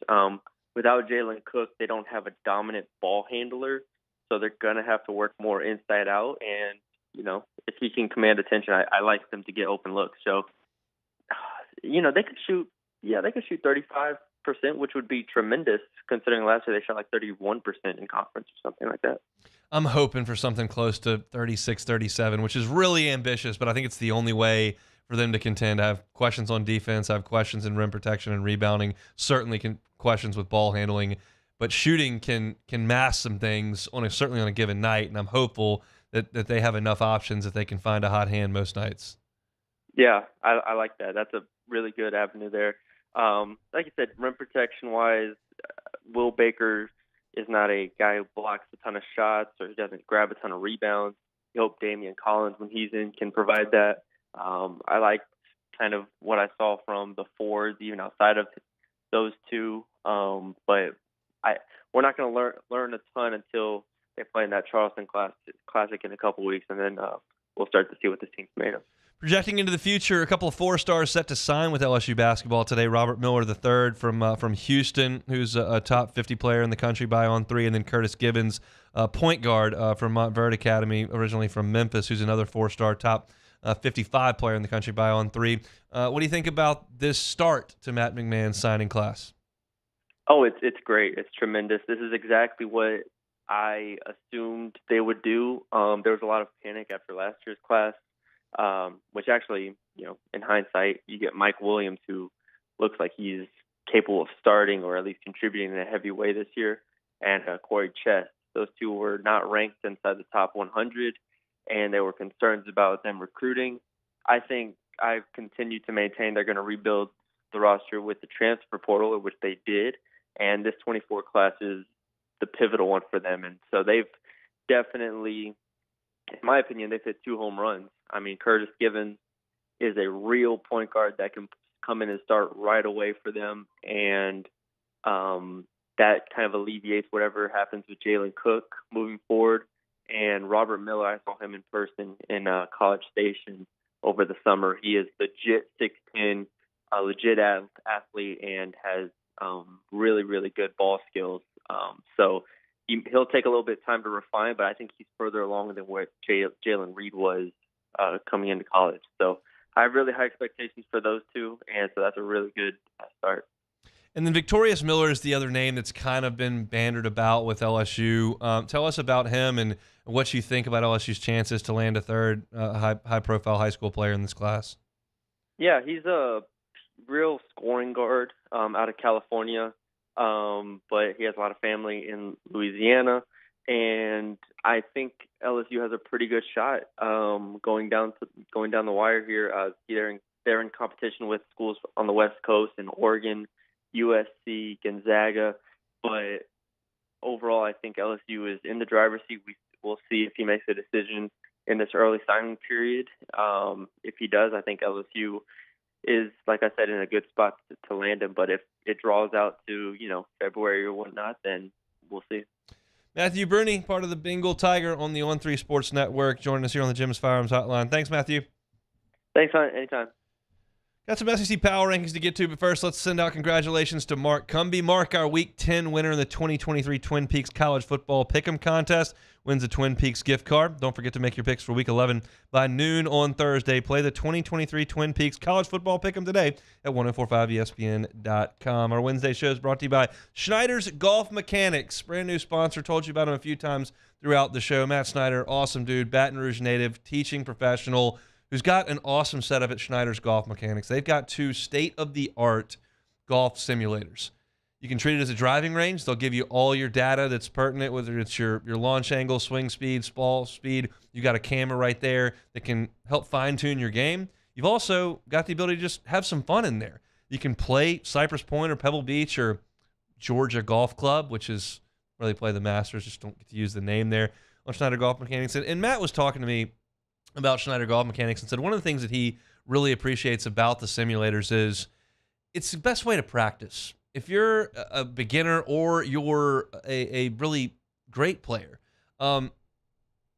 S19: Without Jalen Cook, they don't have a dominant ball handler, so they're going to have to work more inside out. And, if he can command attention, I like them to get open looks. So, they could shoot 35%, which would be tremendous considering last year they shot like 31% in conference or something like that.
S1: I'm hoping for something close to 36, 37, which is really ambitious, but I think it's the only way for them to contend. I have questions on defense. I have questions in rim protection and rebounding, certainly questions with ball handling, but shooting can mask some things certainly on a given night, and I'm hopeful that they have enough options that they can find a hot hand most nights.
S19: Yeah, I like that. That's a really good avenue there. Like you said, rim protection-wise, Will Baker is not a guy who blocks a ton of shots or he doesn't grab a ton of rebounds. You hope Damian Collins, when he's in, can provide that. I like kind of what I saw from the forwards, even outside of those two. But we're not going to learn a ton until they play in that Charleston Classic in a couple weeks, and then we'll start to see what this team's made of.
S1: Projecting into the future, a couple of 4-stars set to sign with LSU basketball today. Robert Miller III from Houston, who's a top 50 player in the country by On3, and then Curtis Gibbons, point guard from Montverde Academy, originally from Memphis, who's another 4-star top 55 player in the country by On3. What do you think about this start to Matt McMahon's signing class?
S19: Oh, it's great. It's tremendous. This is exactly what I assumed they would do. There was a lot of panic after last year's class. Which actually, in hindsight, you get Mike Williams, who looks like he's capable of starting or at least contributing in a heavy way this year, and Corey Chest. Those two were not ranked inside the top 100, and there were concerns about them recruiting. I think I've continued to maintain they're going to rebuild the roster with the transfer portal, which they did, and this 24 class is the pivotal one for them. And so they've definitely, in my opinion, they've hit 2 home runs. I mean, Curtis Gibbons is a real point guard that can come in and start right away for them, and that kind of alleviates whatever happens with Jalen Cook moving forward. And Robert Miller, I saw him in person in College Station over the summer. He is legit 6'10", a legit athlete, and has really, really good ball skills. So he'll take a little bit of time to refine, but I think he's further along than where Jalen Reed was coming into college. So I have really high expectations for those two, and so that's a really good start.
S1: And then Victorious Miller is the other name that's kind of been bandied about with LSU. Tell us about him and what you think about LSU's chances to land a third high-profile high school player in this class.
S19: Yeah, he's a real scoring guard out of California, but he has a lot of family in Louisiana, and I think LSU has a pretty good shot going down the wire here. They're in competition with schools on the West Coast in Oregon, USC, Gonzaga, but overall, I think LSU is in the driver's seat. We'll see if he makes a decision in this early signing period. If he does, I think LSU is, like I said, in a good spot to land him. But if it draws out to February or whatnot, then we'll see.
S1: Matthew Bruni, part of the Bengal Tiger on the On3 Sports Network, joining us here on the Jim's Firearms Hotline. Thanks, Matthew.
S19: Thanks, hon. Anytime.
S1: Got some SEC power rankings to get to, but first let's send out congratulations to Mark Cumby. Mark, our Week 10 winner in the 2023 Twin Peaks College Football Pick'em Contest, wins a Twin Peaks gift card. Don't forget to make your picks for Week 11 by noon on Thursday. Play the 2023 Twin Peaks College Football Pick'em today at 1045ESPN.com. Our Wednesday show is brought to you by Schneider's Golf Mechanics, brand new sponsor. Told you about him a few times throughout the show. Matt Snyder, awesome dude, Baton Rouge native, teaching professional, who's got an awesome setup at Schneider's Golf Mechanics. They've got 2 state-of-the-art golf simulators. You can treat it as a driving range. They'll give you all your data that's pertinent, whether it's your launch angle, swing speed, ball speed. You got a camera right there that can help fine-tune your game. You've also got the ability to just have some fun in there. You can play Cypress Point or Pebble Beach or Georgia Golf Club, which is where they play the Masters. Just don't get to use the name there on Schneider Golf Mechanics. And Matt was talking to me about Schneider Golf Mechanics and said one of the things that he really appreciates about the simulators is it's the best way to practice. If you're a beginner or you're a really great player,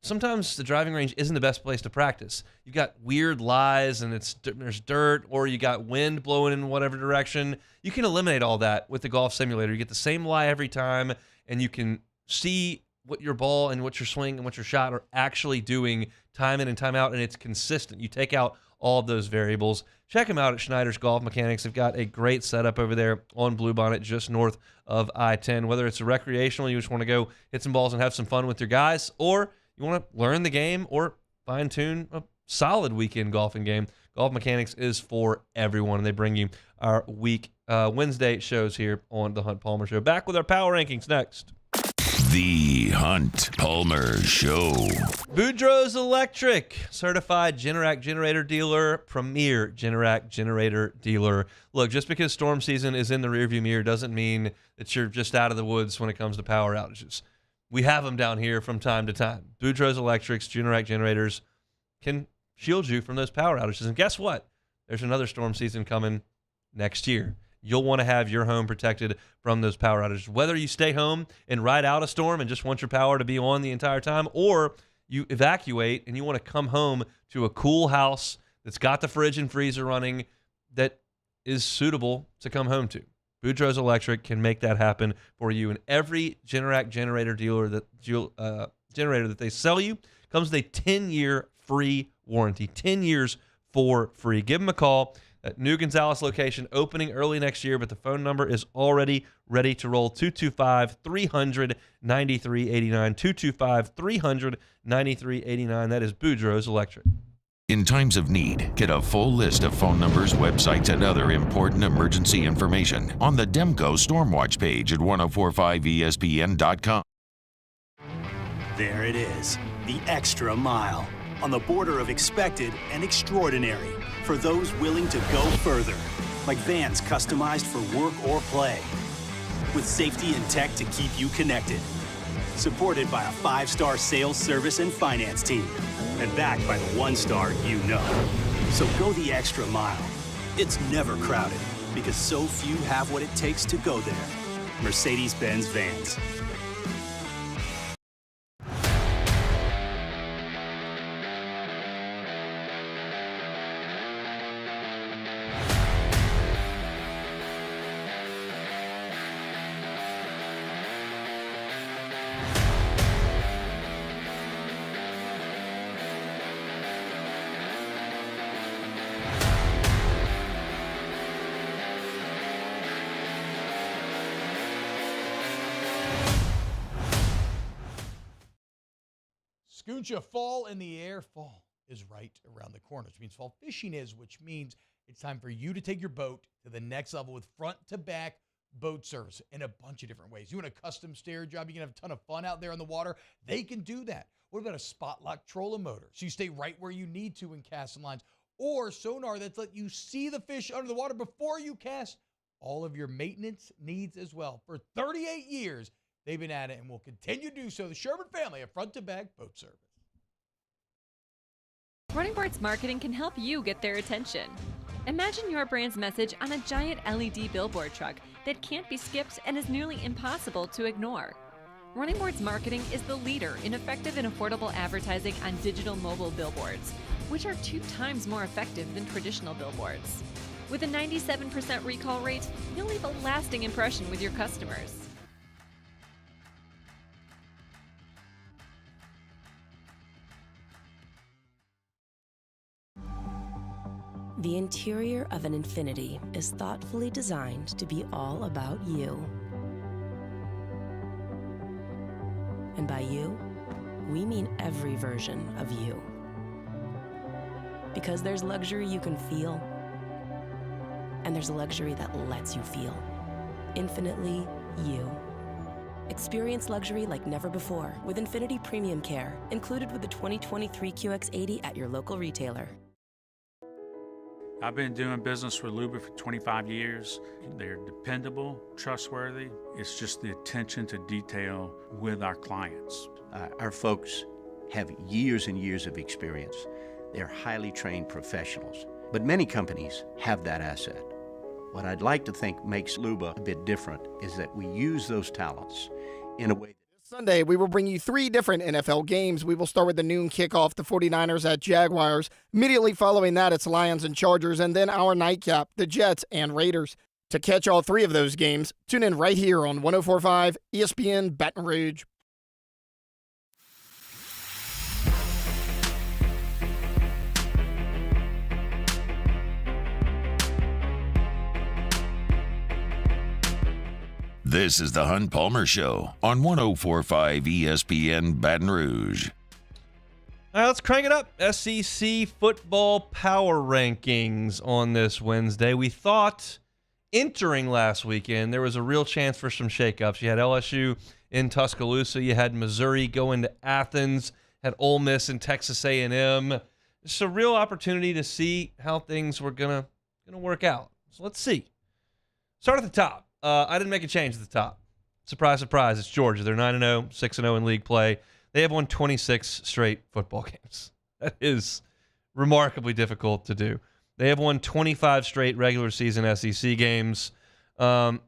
S1: sometimes the driving range isn't the best place to practice. You've got weird lies and there's dirt, or you got wind blowing in whatever direction. You can eliminate all that with the golf simulator. You get the same lie every time, and you can see what your ball and what your swing and what your shot are actually doing time in and time out, and it's consistent. You take out all of those variables. Check them out at Schneider's Golf Mechanics. They've got a great setup over there on Bluebonnet, just north of I-10. Whether it's a recreational, you just want to go hit some balls and have some fun with your guys, or you want to learn the game or fine-tune a solid weekend golfing game, Golf Mechanics is for everyone, and they bring you our Wednesday shows here on The Hunt Palmer Show. Back with our power rankings next.
S3: The Hunt Palmer Show.
S1: Boudreaux's Electric, certified Generac generator dealer, premier Generac generator dealer. Look, just because storm season is in the rearview mirror doesn't mean that you're just out of the woods when it comes to power outages. We have them down here from time to time. Boudreaux's Electrics, Generac generators can shield you from those power outages. And guess what? There's another storm season coming next year. You'll want to have your home protected from those power outages. Whether you stay home and ride out a storm and just want your power to be on the entire time, or you evacuate and you want to come home to a cool house that's got the fridge and freezer running, that is suitable to come home to. Boudreaux's Electric can make that happen for you. And every Generac generator generator that they sell you comes with a 10-year free warranty. 10 years for free. Give them a call at New Gonzales location, opening early next year, but the phone number is already ready to roll. 225-300-9389. 225-300-9389. That is Boudreaux's Electric.
S3: In times of need, get a full list of phone numbers, websites, and other important emergency information on the Demco Stormwatch page at 1045ESPN.com.
S4: There it is, the extra mile, on the border of expected and extraordinary, for those willing to go further, like vans customized for work or play, with safety and tech to keep you connected. Supported by a 5-star sales, service, and finance team, and backed by the 1-star you know. So go the extra mile. It's never crowded, because so few have what it takes to go there. Mercedes-Benz Vans.
S13: Scooncha, fall in the air. Fall is right around the corner, which means fall fishing is, which means it's time for you to take your boat to the next level with front-to-back boat service in a bunch of different ways. You want a custom stair job, you can have a ton of fun out there on the water. They can do that. What about a spot lock trolling motor? So you stay right where you need to in casting lines. Or sonar that's let you see the fish under the water before you cast. All of your maintenance needs as well. For 38 years, they've been at it and will continue to do so. The Sherman family of front-to-back boat service.
S20: Running Boards Marketing can help you get their attention. Imagine your brand's message on a giant LED billboard truck that can't be skipped and is nearly impossible to ignore. Running Boards Marketing is the leader in effective and affordable advertising on digital mobile billboards, which are 2 times more effective than traditional billboards. With a 97% recall rate, you'll leave a lasting impression with your customers.
S16: The interior of an Infiniti is thoughtfully designed to be all about you. And by you, we mean every version of you. Because there's luxury you can feel, and there's luxury that lets you feel. Infinitely you. Experience luxury like never before with Infiniti Premium Care, included with the 2023 QX80 at your local retailer.
S14: I've been doing business with Luba for 25 years. They're dependable, trustworthy. It's just the attention to detail with our clients.
S21: Our folks have years and years of experience. They're highly trained professionals, but many companies have that asset. What I'd like to think makes Luba a bit different is that we use those talents in a way.
S22: Sunday, we will bring you 3 different NFL games. We will start with the noon kickoff, the 49ers at Jaguars. Immediately following that, it's Lions and Chargers, and then our nightcap, the Jets and Raiders. To catch all 3 of those games, tune in right here on 104.5 ESPN Baton Rouge.
S3: This is the Hunt Palmer Show on 104.5 ESPN Baton Rouge.
S1: All right, let's crank it up. SEC football power rankings on this Wednesday. We thought entering last weekend there was a real chance for some shakeups. You had LSU in Tuscaloosa. You had Missouri going to Athens. Had Ole Miss and Texas A&M. It's a real opportunity to see how things were gonna work out. So let's see. Start at the top. I didn't make a change at the top. Surprise, surprise, it's Georgia. They're 9-0, 6-0 in league play. They have won 26 straight football games. That is remarkably difficult to do. They have won 25 straight regular season SEC games. One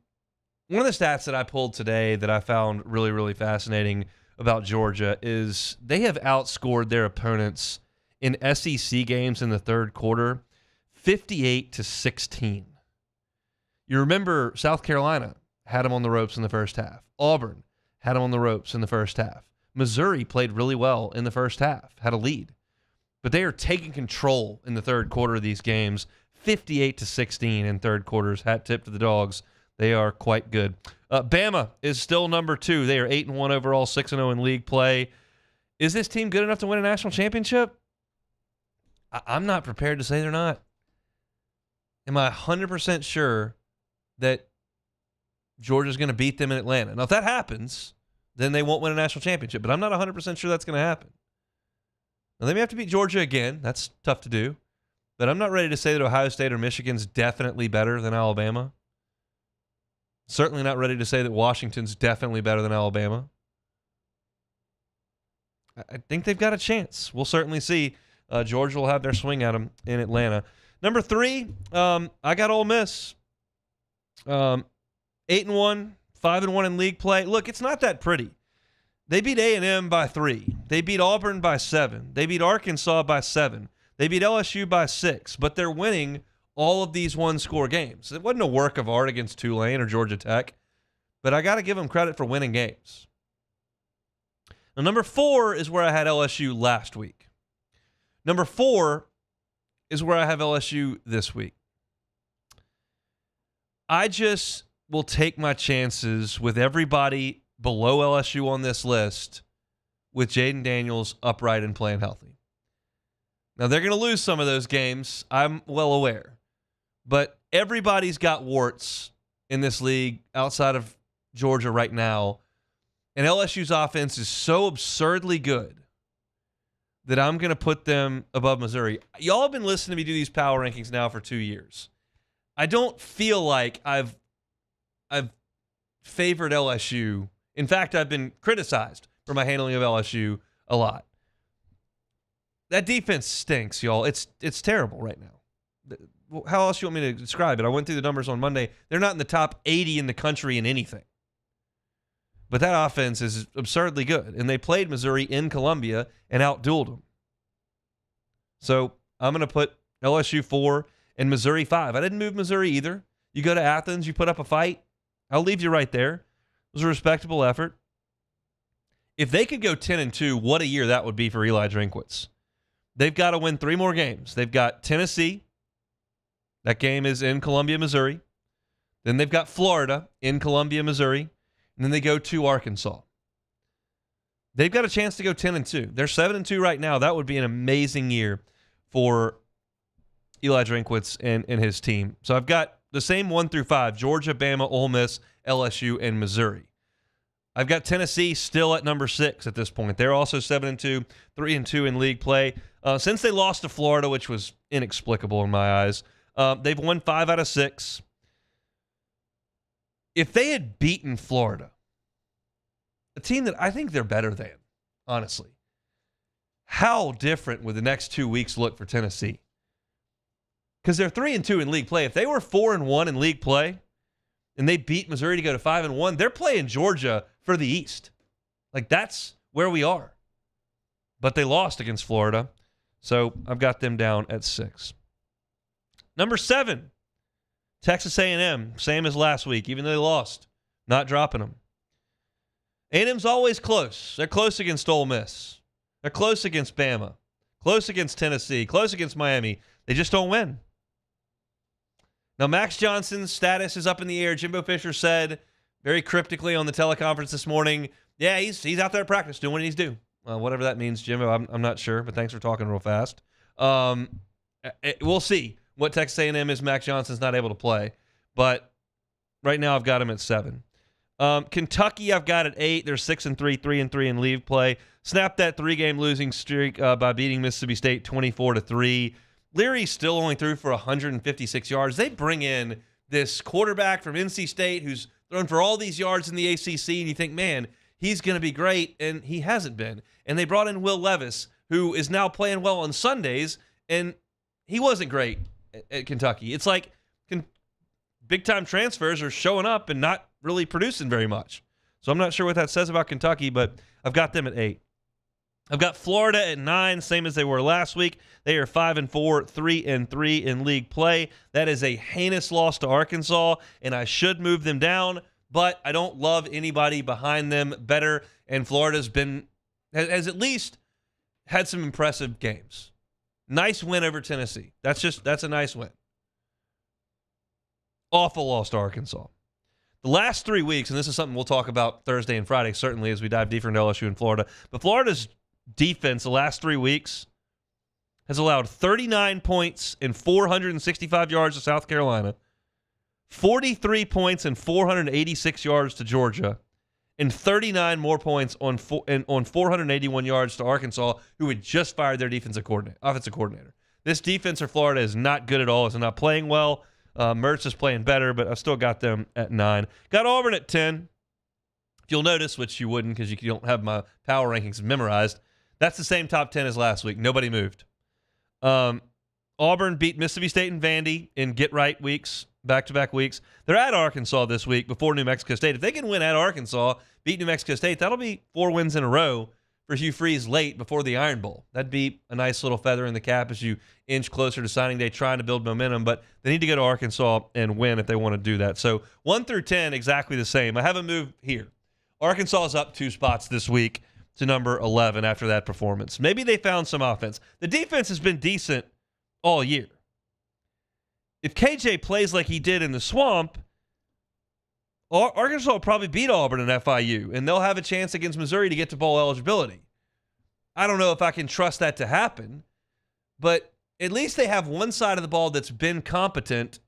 S1: of the stats that I pulled today that I found really, really fascinating about Georgia is they have outscored their opponents in SEC games in the third quarter, 58-16. You remember South Carolina had them on the ropes in the first half. Auburn had them on the ropes in the first half. Missouri played really well in the first half, had a lead. But they are taking control in the third quarter of these games, 58-16 in third quarters. Hat tip to the Dogs. They are quite good. Bama is still number 2. They are 8-1 overall, 6-0 in league play. Is this team good enough to win a national championship? I'm not prepared to say they're not. Am I 100% sure that Georgia's going to beat them in Atlanta? Now, if that happens, then they won't win a national championship. But I'm not 100% sure that's going to happen. Now, they may have to beat Georgia again. That's tough to do. But I'm not ready to say that Ohio State or Michigan's definitely better than Alabama. Certainly not ready to say that Washington's definitely better than Alabama. I think they've got a chance. We'll certainly see. Georgia will have their swing at them in Atlanta. Number 3, I got Ole Miss. 8-1, 5-1 in league play. Look, it's not that pretty. They beat A&M by 3. They beat Auburn by 7. They beat Arkansas by 7. They beat LSU by 6. But they're winning all of these one-score games. It wasn't a work of art against Tulane or Georgia Tech, but I got to give them credit for winning games. Now, number 4 is where I had LSU last week. Number 4 is where I have LSU this week. I just will take my chances with everybody below LSU on this list with Jaden Daniels upright and playing healthy. Now, they're going to lose some of those games. I'm well aware. But everybody's got warts in this league outside of Georgia right now. And LSU's offense is so absurdly good that I'm going to put them above Missouri. Y'all have been listening to me do these power rankings now for 2 years. I don't feel like I've favored LSU. In fact, I've been criticized for my handling of LSU a lot. That defense stinks, y'all. It's terrible right now. How else do you want me to describe it? I went through the numbers on Monday. They're not in the top 80 in the country in anything. But that offense is absurdly good. And they played Missouri in Columbia and outdueled them. So I'm going to put LSU 4 and Missouri 5. I didn't move Missouri either. You go to Athens, you put up a fight. I'll leave you right there. It was a respectable effort. If they could go 10-2, what a year that would be for Eli Drinkwitz. They've got to win 3 more games. They've got Tennessee. That game is in Columbia, Missouri. Then they've got Florida in Columbia, Missouri. And then they go to Arkansas. They've got a chance to go 10-2. They're 7-2 right now. That would be an amazing year for Eli Drinkwitz and his team. So I've got the same 1 through 5, Georgia, Bama, Ole Miss, LSU, and Missouri. I've got Tennessee still at number 6 at this point. They're also 7-2, 3-2 in league play. Since they lost to Florida, which was inexplicable in my eyes, they've won 5 out of 6. If they had beaten Florida, a team that I think they're better than, honestly, how different would the next 2 weeks look for Tennessee? Because they're 3-2 in league play. If they were 4-1 in league play and they beat Missouri to go to 5-1, they're playing Georgia for the East. Like, that's where we are. But they lost against Florida, so I've got them down at 6. Number 7, Texas A&M, same as last week, even though they lost. Not dropping them. A&M's always close. They're close against Ole Miss. They're close against Bama. Close against Tennessee. Close against Miami. They just don't win. Now, Max Johnson's status is up in the air. Jimbo Fisher said very cryptically on the teleconference this morning, yeah, he's out there at practice doing what he's due. Whatever that means, Jimbo, I'm not sure, but thanks for talking real fast. We'll see what Texas A&M is. Max Johnson's not able to play, but right now I've got him at 7. Kentucky, I've got at 8. They're 6-3, 3-3 in league play. Snapped that 3-game losing streak by beating Mississippi State 24-3. Leary still only threw for 156 yards. They bring in this quarterback from NC State who's thrown for all these yards in the ACC, and you think, man, he's going to be great, and he hasn't been. And they brought in Will Levis, who is now playing well on Sundays, and he wasn't great at Kentucky. It's like big-time transfers are showing up and not really producing very much. So I'm not sure what that says about Kentucky, but I've got them at 8. I've got Florida at 9, same as they were last week. They are 5-4, 3-3 in league play. That is a heinous loss to Arkansas, and I should move them down, but I don't love anybody behind them better, and Florida's has at least had some impressive games. Nice win over Tennessee. That's a nice win. Awful loss to Arkansas. The last 3 weeks, and this is something we'll talk about Thursday and Friday, certainly, as we dive deeper into LSU and Florida, but Florida's defense the last 3 weeks has allowed 39 points and 465 yards to South Carolina, 43 points and 486 yards to Georgia, and 39 more points on 481 yards to Arkansas, who had just fired their offensive coordinator. This defense for Florida is not good at all. It's not playing well. Mertz is playing better, but I've still got them at 9. Got Auburn at 10. If you'll notice, which you wouldn't because you don't have my power rankings memorized, that's the same top 10 as last week. Nobody moved. Auburn beat Mississippi State and Vandy in get-right weeks, back-to-back weeks. They're at Arkansas this week before New Mexico State. If they can win at Arkansas, beat New Mexico State, that'll be 4 wins in a row for Hugh Freeze late before the Iron Bowl. That'd be a nice little feather in the cap as you inch closer to signing day, trying to build momentum, but they need to go to Arkansas and win if they want to do that. So 1 through 10, exactly the same. I haven't moved here. Arkansas is up 2 spots this week to number 11 after that performance. Maybe they found some offense. The defense has been decent all year. If KJ plays like he did in the Swamp, Arkansas will probably beat Auburn and FIU, and they'll have a chance against Missouri to get to bowl eligibility. I don't know if I can trust that to happen, but at least they have one side of the ball that's been competent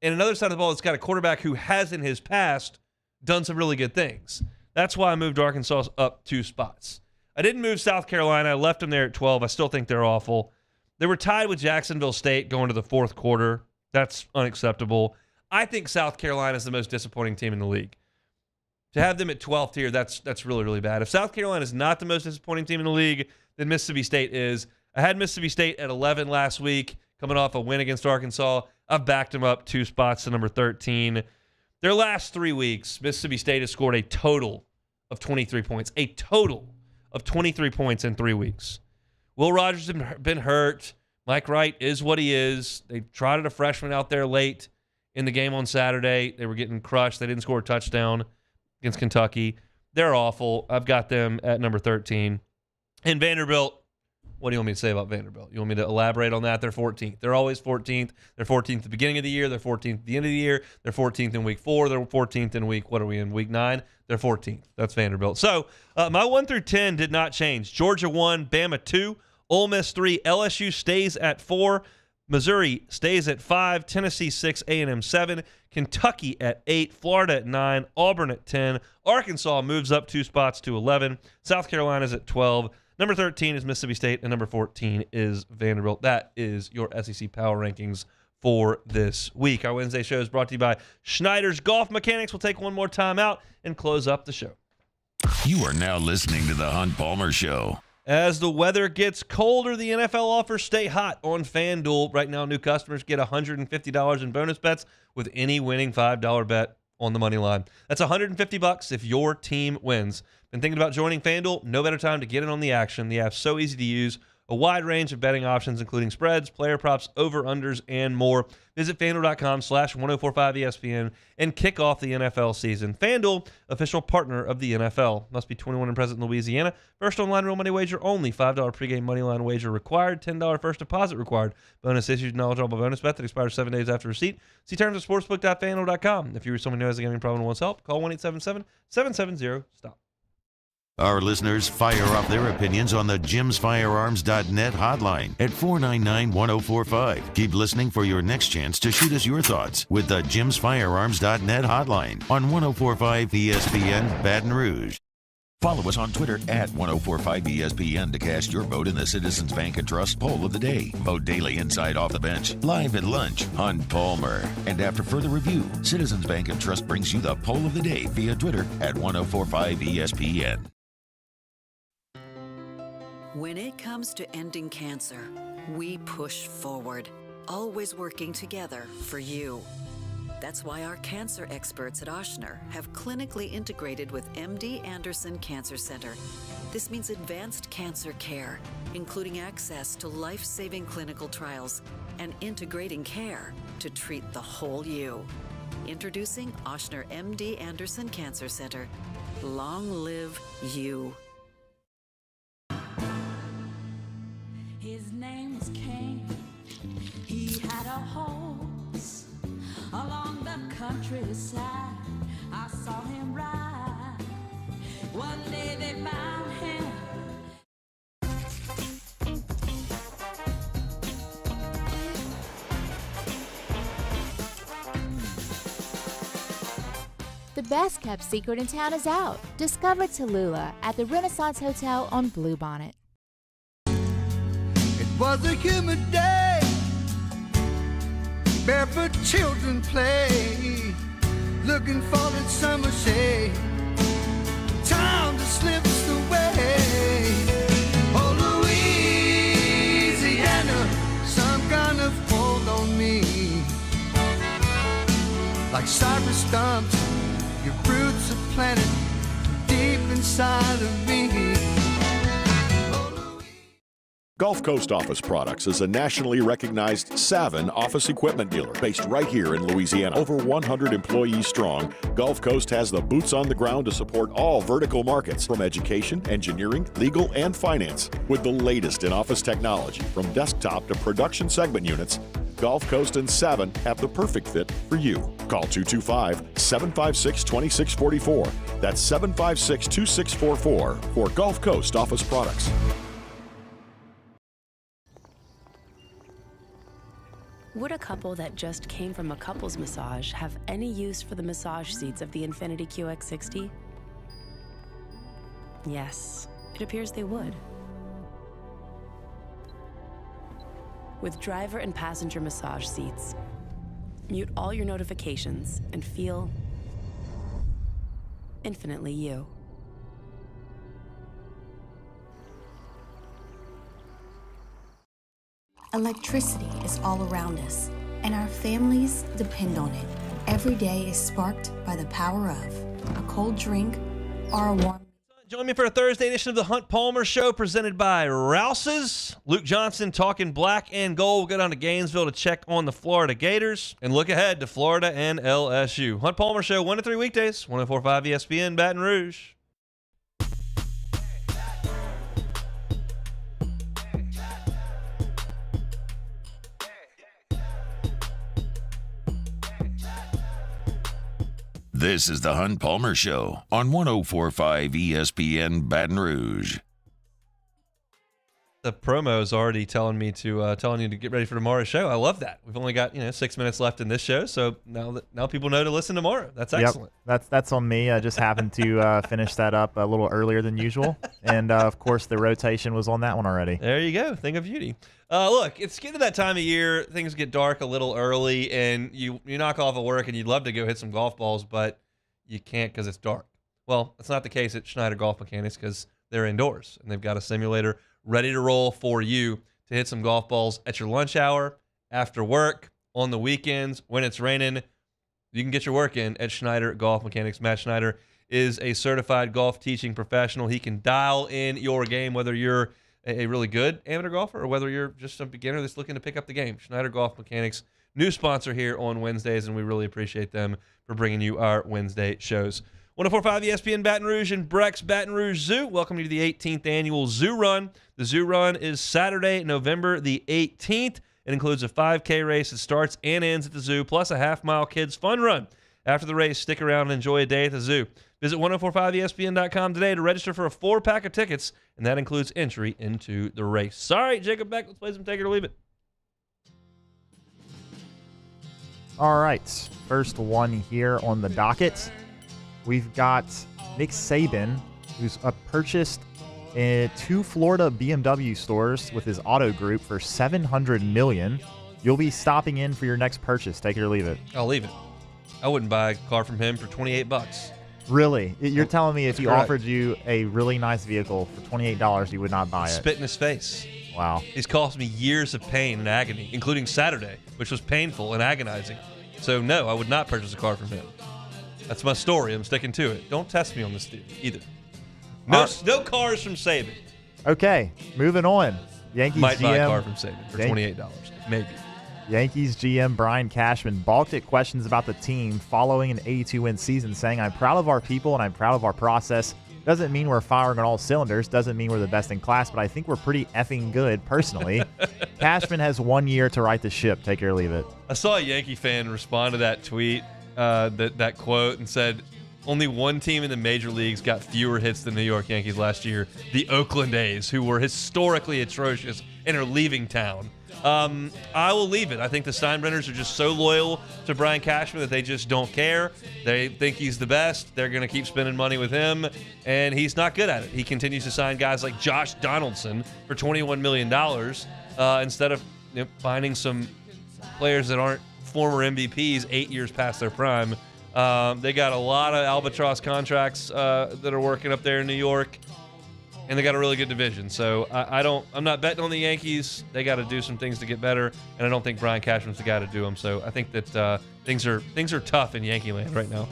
S1: and another side of the ball that's got a quarterback who has in his past done some really good things. That's why I moved Arkansas up 2 spots. I didn't move South Carolina. I left them there at 12. I still think they're awful. They were tied with Jacksonville State going to the 4th quarter. That's unacceptable. I think South Carolina is the most disappointing team in the league. To have them at 12th here, that's really, really bad. If South Carolina is not the most disappointing team in the league, then Mississippi State is. I had Mississippi State at 11 last week, coming off a win against Arkansas. I've backed them up 2 spots to number 13. Their last 3 weeks, Mississippi State has scored a total of 23 points. A total of 23 points in 3 weeks. Will Rogers has been hurt. Mike Wright is what he is. They trotted a freshman out there late in the game on Saturday. They were getting crushed. They didn't score a touchdown against Kentucky. They're awful. I've got them at number 13. And Vanderbilt, what do you want me to say about Vanderbilt? You want me to elaborate on that? They're 14th. They're always 14th. They're 14th at the beginning of the year. They're 14th at the end of the year. They're 14th in week 4. They're 14th in week 9? They're 14th. That's Vanderbilt. So my 1 through 10 did not change. Georgia 1, Bama 2, Ole Miss 3, LSU stays at 4, Missouri stays at 5, Tennessee 6, A&M 7, Kentucky at 8, Florida at 9, Auburn at 10, Arkansas moves up 2 spots to 11, South Carolina's at 12, number 13 is Mississippi State, and number 14 is Vanderbilt. That is your SEC Power Rankings for this week. Our Wednesday show is brought to you by Schneider's Golf Mechanics. We'll take one more time out and close up the show.
S3: You are now listening to The Hunt Palmer Show.
S1: As the weather gets colder, the NFL offers stay hot on FanDuel. Right now, new customers get $150 in bonus bets with any winning $5 bet on the money line. That's $150 if your team wins. Been thinking about joining FanDuel? No better time to get in on the action. The app's so easy to use. A wide range of betting options, including spreads, player props, over-unders, and more. Visit FanDuel.com/1045ESPN and kick off the NFL season. FanDuel, official partner of the NFL. Must be 21 and present in Louisiana. First online real money wager only. $5 pregame money line wager required. $10 first deposit required. Bonus issued and eligible bonus bet that expires 7 days after receipt. See terms at sportsbook.fanduel.com. If you or someone who has a gambling problem and wants help, call 1-877-770-STOP.
S3: Our listeners fire off their opinions on the jimsfirearms.net hotline at 499-1045. Keep listening for your next chance to shoot us your thoughts with the jimsfirearms.net hotline on 1045 ESPN Baton Rouge. Follow us on Twitter at 1045ESPN to cast your vote in the Citizens Bank and Trust Poll of the Day. Vote daily inside Off the Bench, live at lunch, Hunt Palmer. And after further review, Citizens Bank and Trust brings you the Poll of the Day via Twitter at 1045ESPN.
S15: When it comes to ending cancer, we push forward, always working together for you. That's why our cancer experts at Ochsner have clinically integrated with MD Anderson Cancer Center This means advanced cancer care, including access to life-saving clinical trials and integrating care to treat the whole you. Introducing Ochsner MD Anderson Cancer Center. Long live you.
S9: His name was Cain. He had a horse along the countryside. I saw him ride. One day they found him.
S2: The best kept secret in town is out. Discover Tallulah at the Renaissance Hotel on Bluebonnet.
S17: It was a humid day, barefoot children play, looking for that summer shade. Time just slips away. Oh, Louisiana, some kind of hold on me, like cypress stumps. Your roots are planted deep inside of me.
S23: Gulf Coast Office Products is a nationally recognized Savin office equipment dealer based right here in Louisiana. Over 100 employees strong, Gulf Coast has the boots on the ground to support all vertical markets, from education, engineering, legal, and finance. With the latest in office technology, from desktop to production segment units, Gulf Coast and Savin have the perfect fit for you. Call 225-756-2644. That's 756-2644 for Gulf Coast Office Products.
S16: Would a couple that just came from a couples massage have any use for the massage seats of the Infiniti QX60? Yes, it appears they would. With driver and passenger massage seats, mute all your notifications and feel infinitely you.
S12: Electricity is all around us, and our families depend on it. Every day is sparked by the power of a cold drink or a warm.
S1: Join me for a Thursday edition of the Hunt Palmer Show, presented by Rouse's. Luke Johnson talking black and gold. We'll go down to Gainesville to check on the Florida Gators and look ahead to Florida and LSU. Hunt Palmer Show, 1 to 3 weekdays, 104.5 ESPN, Baton Rouge.
S3: This is the Hunt Palmer Show on 104.5 ESPN Baton Rouge.
S1: The promo is already telling you to get ready for tomorrow's show. I love that. We've only got 6 minutes left in this show, so now people know to listen tomorrow. That's excellent.
S8: Yep, that's on me. I just happened to finish that up a little earlier than usual, and of course the rotation was on that one already.
S1: There you go. Thing of beauty. Look, it's getting to that time of year. Things get dark a little early, and you knock off of work, and you'd love to go hit some golf balls, but you can't because it's dark. Well, it's not the case at Schneider Golf Mechanics because they're indoors, and they've got a simulator ready to roll for you to hit some golf balls at your lunch hour, after work, on the weekends, when it's raining. You can get your work in at Schneider Golf Mechanics. Matt Schneider is a certified golf teaching professional. He can dial in your game, whether you're a really good amateur golfer or whether you're just a beginner that's looking to pick up the game. Schneider Golf Mechanics, new sponsor here on Wednesdays, and we really appreciate them for bringing you our Wednesday shows. 104.5 ESPN Baton Rouge and Breck's Baton Rouge Zoo. Welcome you to the 18th annual Zoo Run. The Zoo Run is Saturday, November the 18th. It includes a 5K race that starts and ends at the zoo, plus a half-mile kids fun run. After the race, stick around and enjoy a day at the zoo. Visit 1045ESPN.com today to register for a 4-pack of tickets, and that includes entry into the race. All right, Jacob Beck, let's play some Take It or Leave It.
S8: All right, first one here on the docket. We've got Nick Saban, who's purchased 2 Florida BMW stores with his auto group for $700 million. You'll be stopping in for your next purchase. Take it or leave it.
S1: I'll leave it. I wouldn't buy a car from him for $28.
S8: Really? You're telling me if he offered you a really nice vehicle for $28, you would not buy it?
S1: Spit in his face.
S8: Wow.
S1: He's cost me years of pain and agony, including Saturday, which was painful and agonizing. So, no, I would not purchase a car from him. That's my story. I'm sticking to it. Don't test me on this either. No cars from Saban.
S8: Okay, moving on. Yankees
S1: Might
S8: GM,
S1: buy a car from Saban for $28, maybe.
S8: Yankees GM Brian Cashman balked at questions about the team following an 82-win season, saying, "I'm proud of our people and I'm proud of our process. Doesn't mean we're firing on all cylinders. Doesn't mean we're the best in class, but I think we're pretty effing good personally." Cashman has 1 year to right the ship. Take it or leave it.
S1: I saw a Yankee fan respond to that tweet, that quote, and said, only one team in the major leagues got fewer hits than New York Yankees last year, the Oakland A's, who were historically atrocious and are leaving town. I will leave it. I think the Steinbrenners are just so loyal to Brian Cashman that they just don't care. They think he's the best. They're going to keep spending money with him, and he's not good at it. He continues to sign guys like Josh Donaldson for $21 million instead of finding some players that aren't former MVPs 8 years past their prime. They got a lot of albatross contracts that are working up there in New York, and they got a really good division. So I'm not betting on the Yankees. They got to do some things to get better, and I don't think Brian Cashman's the guy to do them. So I think that things are tough in Yankee land right now.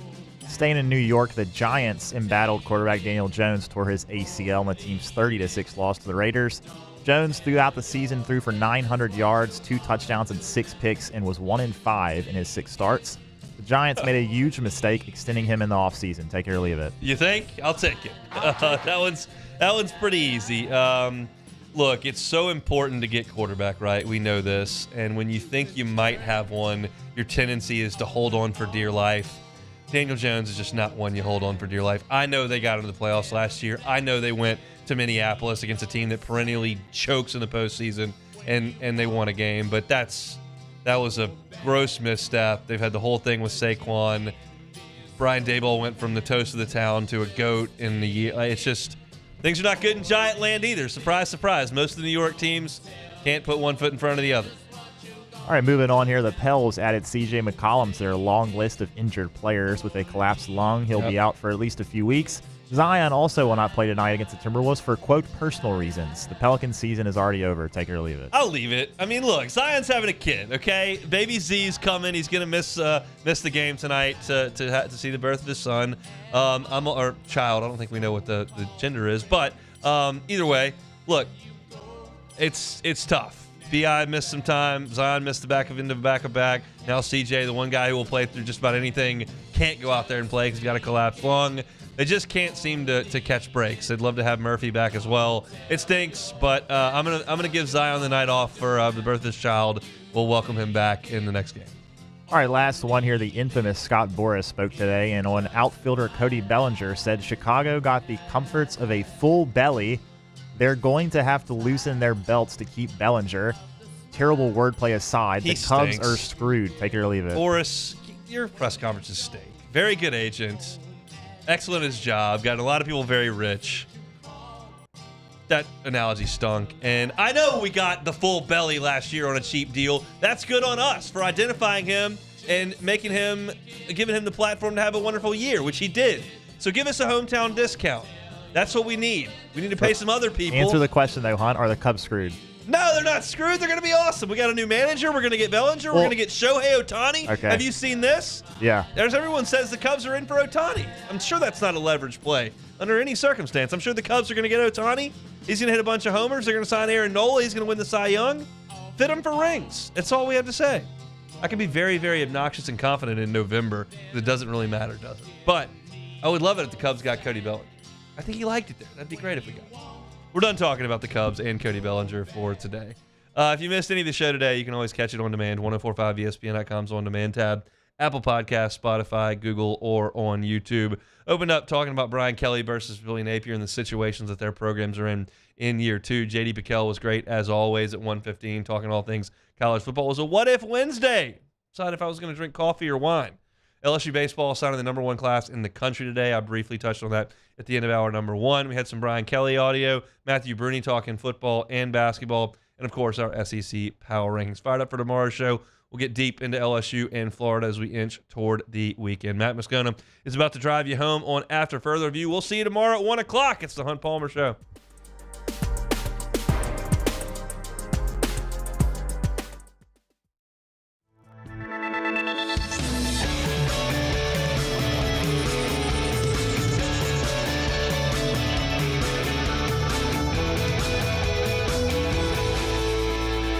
S8: Staying in New York, the Giants embattled quarterback Daniel Jones, tore his ACL in the team's 30-6 loss to the Raiders. Jones throughout the season threw for 900 yards, 2 touchdowns, and 6 picks, and was 1-5 in his 6 starts. The Giants made a huge mistake extending him in the offseason. Take it or leave it.
S1: You think? I'll take it. That one's pretty easy. Look, it's so important to get quarterback right. We know this. And when you think you might have one, your tendency is to hold on for dear life. Daniel Jones is just not one you hold on for dear life. I know they got into the playoffs last year. I know they went to Minneapolis against a team that perennially chokes in the postseason, and they won a game. But that was a gross misstep. They've had the whole thing with Saquon. Brian Daboll went from the toast of the town to a goat in the year. It's just things are not good in Giant land either. Surprise, surprise. Most of the New York teams can't put one foot in front of the other.
S8: All right, moving on here. The Pels added C.J. McCollum to their long list of injured players with a collapsed lung. He'll be out for at least a few weeks. Zion also will not play tonight against the Timberwolves for, quote, personal reasons. The Pelican season is already over. Take it or leave it.
S1: I'll leave it. I mean, look, Zion's having a kid, okay? Baby Z's coming. He's going to miss the game tonight to see the birth of his son. Or child. I don't think we know what the gender is. But either way, look, it's tough. B.I. missed some time. Zion missed the back of back. Now C.J., the one guy who will play through just about anything, can't go out there and play because he's got a collapsed lung. They just can't seem to catch breaks. They'd love to have Murphy back as well. It stinks, but I'm gonna give Zion the night off for the birth of his child. We'll welcome him back in the next game.
S8: All right, last one here. The infamous Scott Boras spoke today, and on outfielder Cody Bellinger said Chicago got the comforts of a full belly. They're going to have to loosen their belts to keep Bellinger. Terrible wordplay aside, the Cubs
S1: stinks.
S8: Are screwed. Take it or leave it.
S1: Boras, your press conferences stink. Very good agent. Excellent at his job. Got a lot of people very rich. That analogy stunk. And I know we got the full belly last year on a cheap deal. That's good on us for identifying him and giving him the platform to have a wonderful year, which he did. So give us a hometown discount. That's what we need. We need to pay some other people.
S8: Answer the question, though, Hunt. Are the Cubs screwed?
S1: No, they're not screwed. They're going to be awesome. We got a new manager. We're going to get Bellinger. We're going to get Shohei Ohtani.
S8: Okay.
S1: Have you seen this?
S8: Yeah.
S1: Everyone says the Cubs are in for Ohtani. I'm sure that's not a leverage play under any circumstance. I'm sure the Cubs are going to get Ohtani. He's going to hit a bunch of homers. They're going to sign Aaron Nola. He's going to win the Cy Young. Fit him for rings. That's all we have to say. I can be very, very obnoxious and confident in November because it doesn't really matter, does it? But I would love it if the Cubs got Cody Bellinger. I think he liked it there. That'd be great if we got it. We're done talking about the Cubs and Cody Bellinger for today. If you missed any of the show today, you can always catch it on demand. 1045ESPN.com's on demand tab. Apple Podcasts, Spotify, Google, or on YouTube. Opened up talking about Brian Kelly versus Billy Napier and the situations that their programs are in year 2. J.D. Piquel was great, as always, at 1:15, talking all things college football. It was a What If Wednesday. Decided if I was going to drink coffee or wine. LSU baseball signing the #1 class in the country today. I briefly touched on that at the end of hour number 1. We had some Brian Kelly audio, Matthew Bruni talking football and basketball, and, of course, our SEC Power Rankings. Fired up for tomorrow's show. We'll get deep into LSU and Florida as we inch toward the weekend. Matt Moscona is about to drive you home on After Further Review. We'll see you tomorrow at 1 o'clock. It's the Hunt Palmer Show.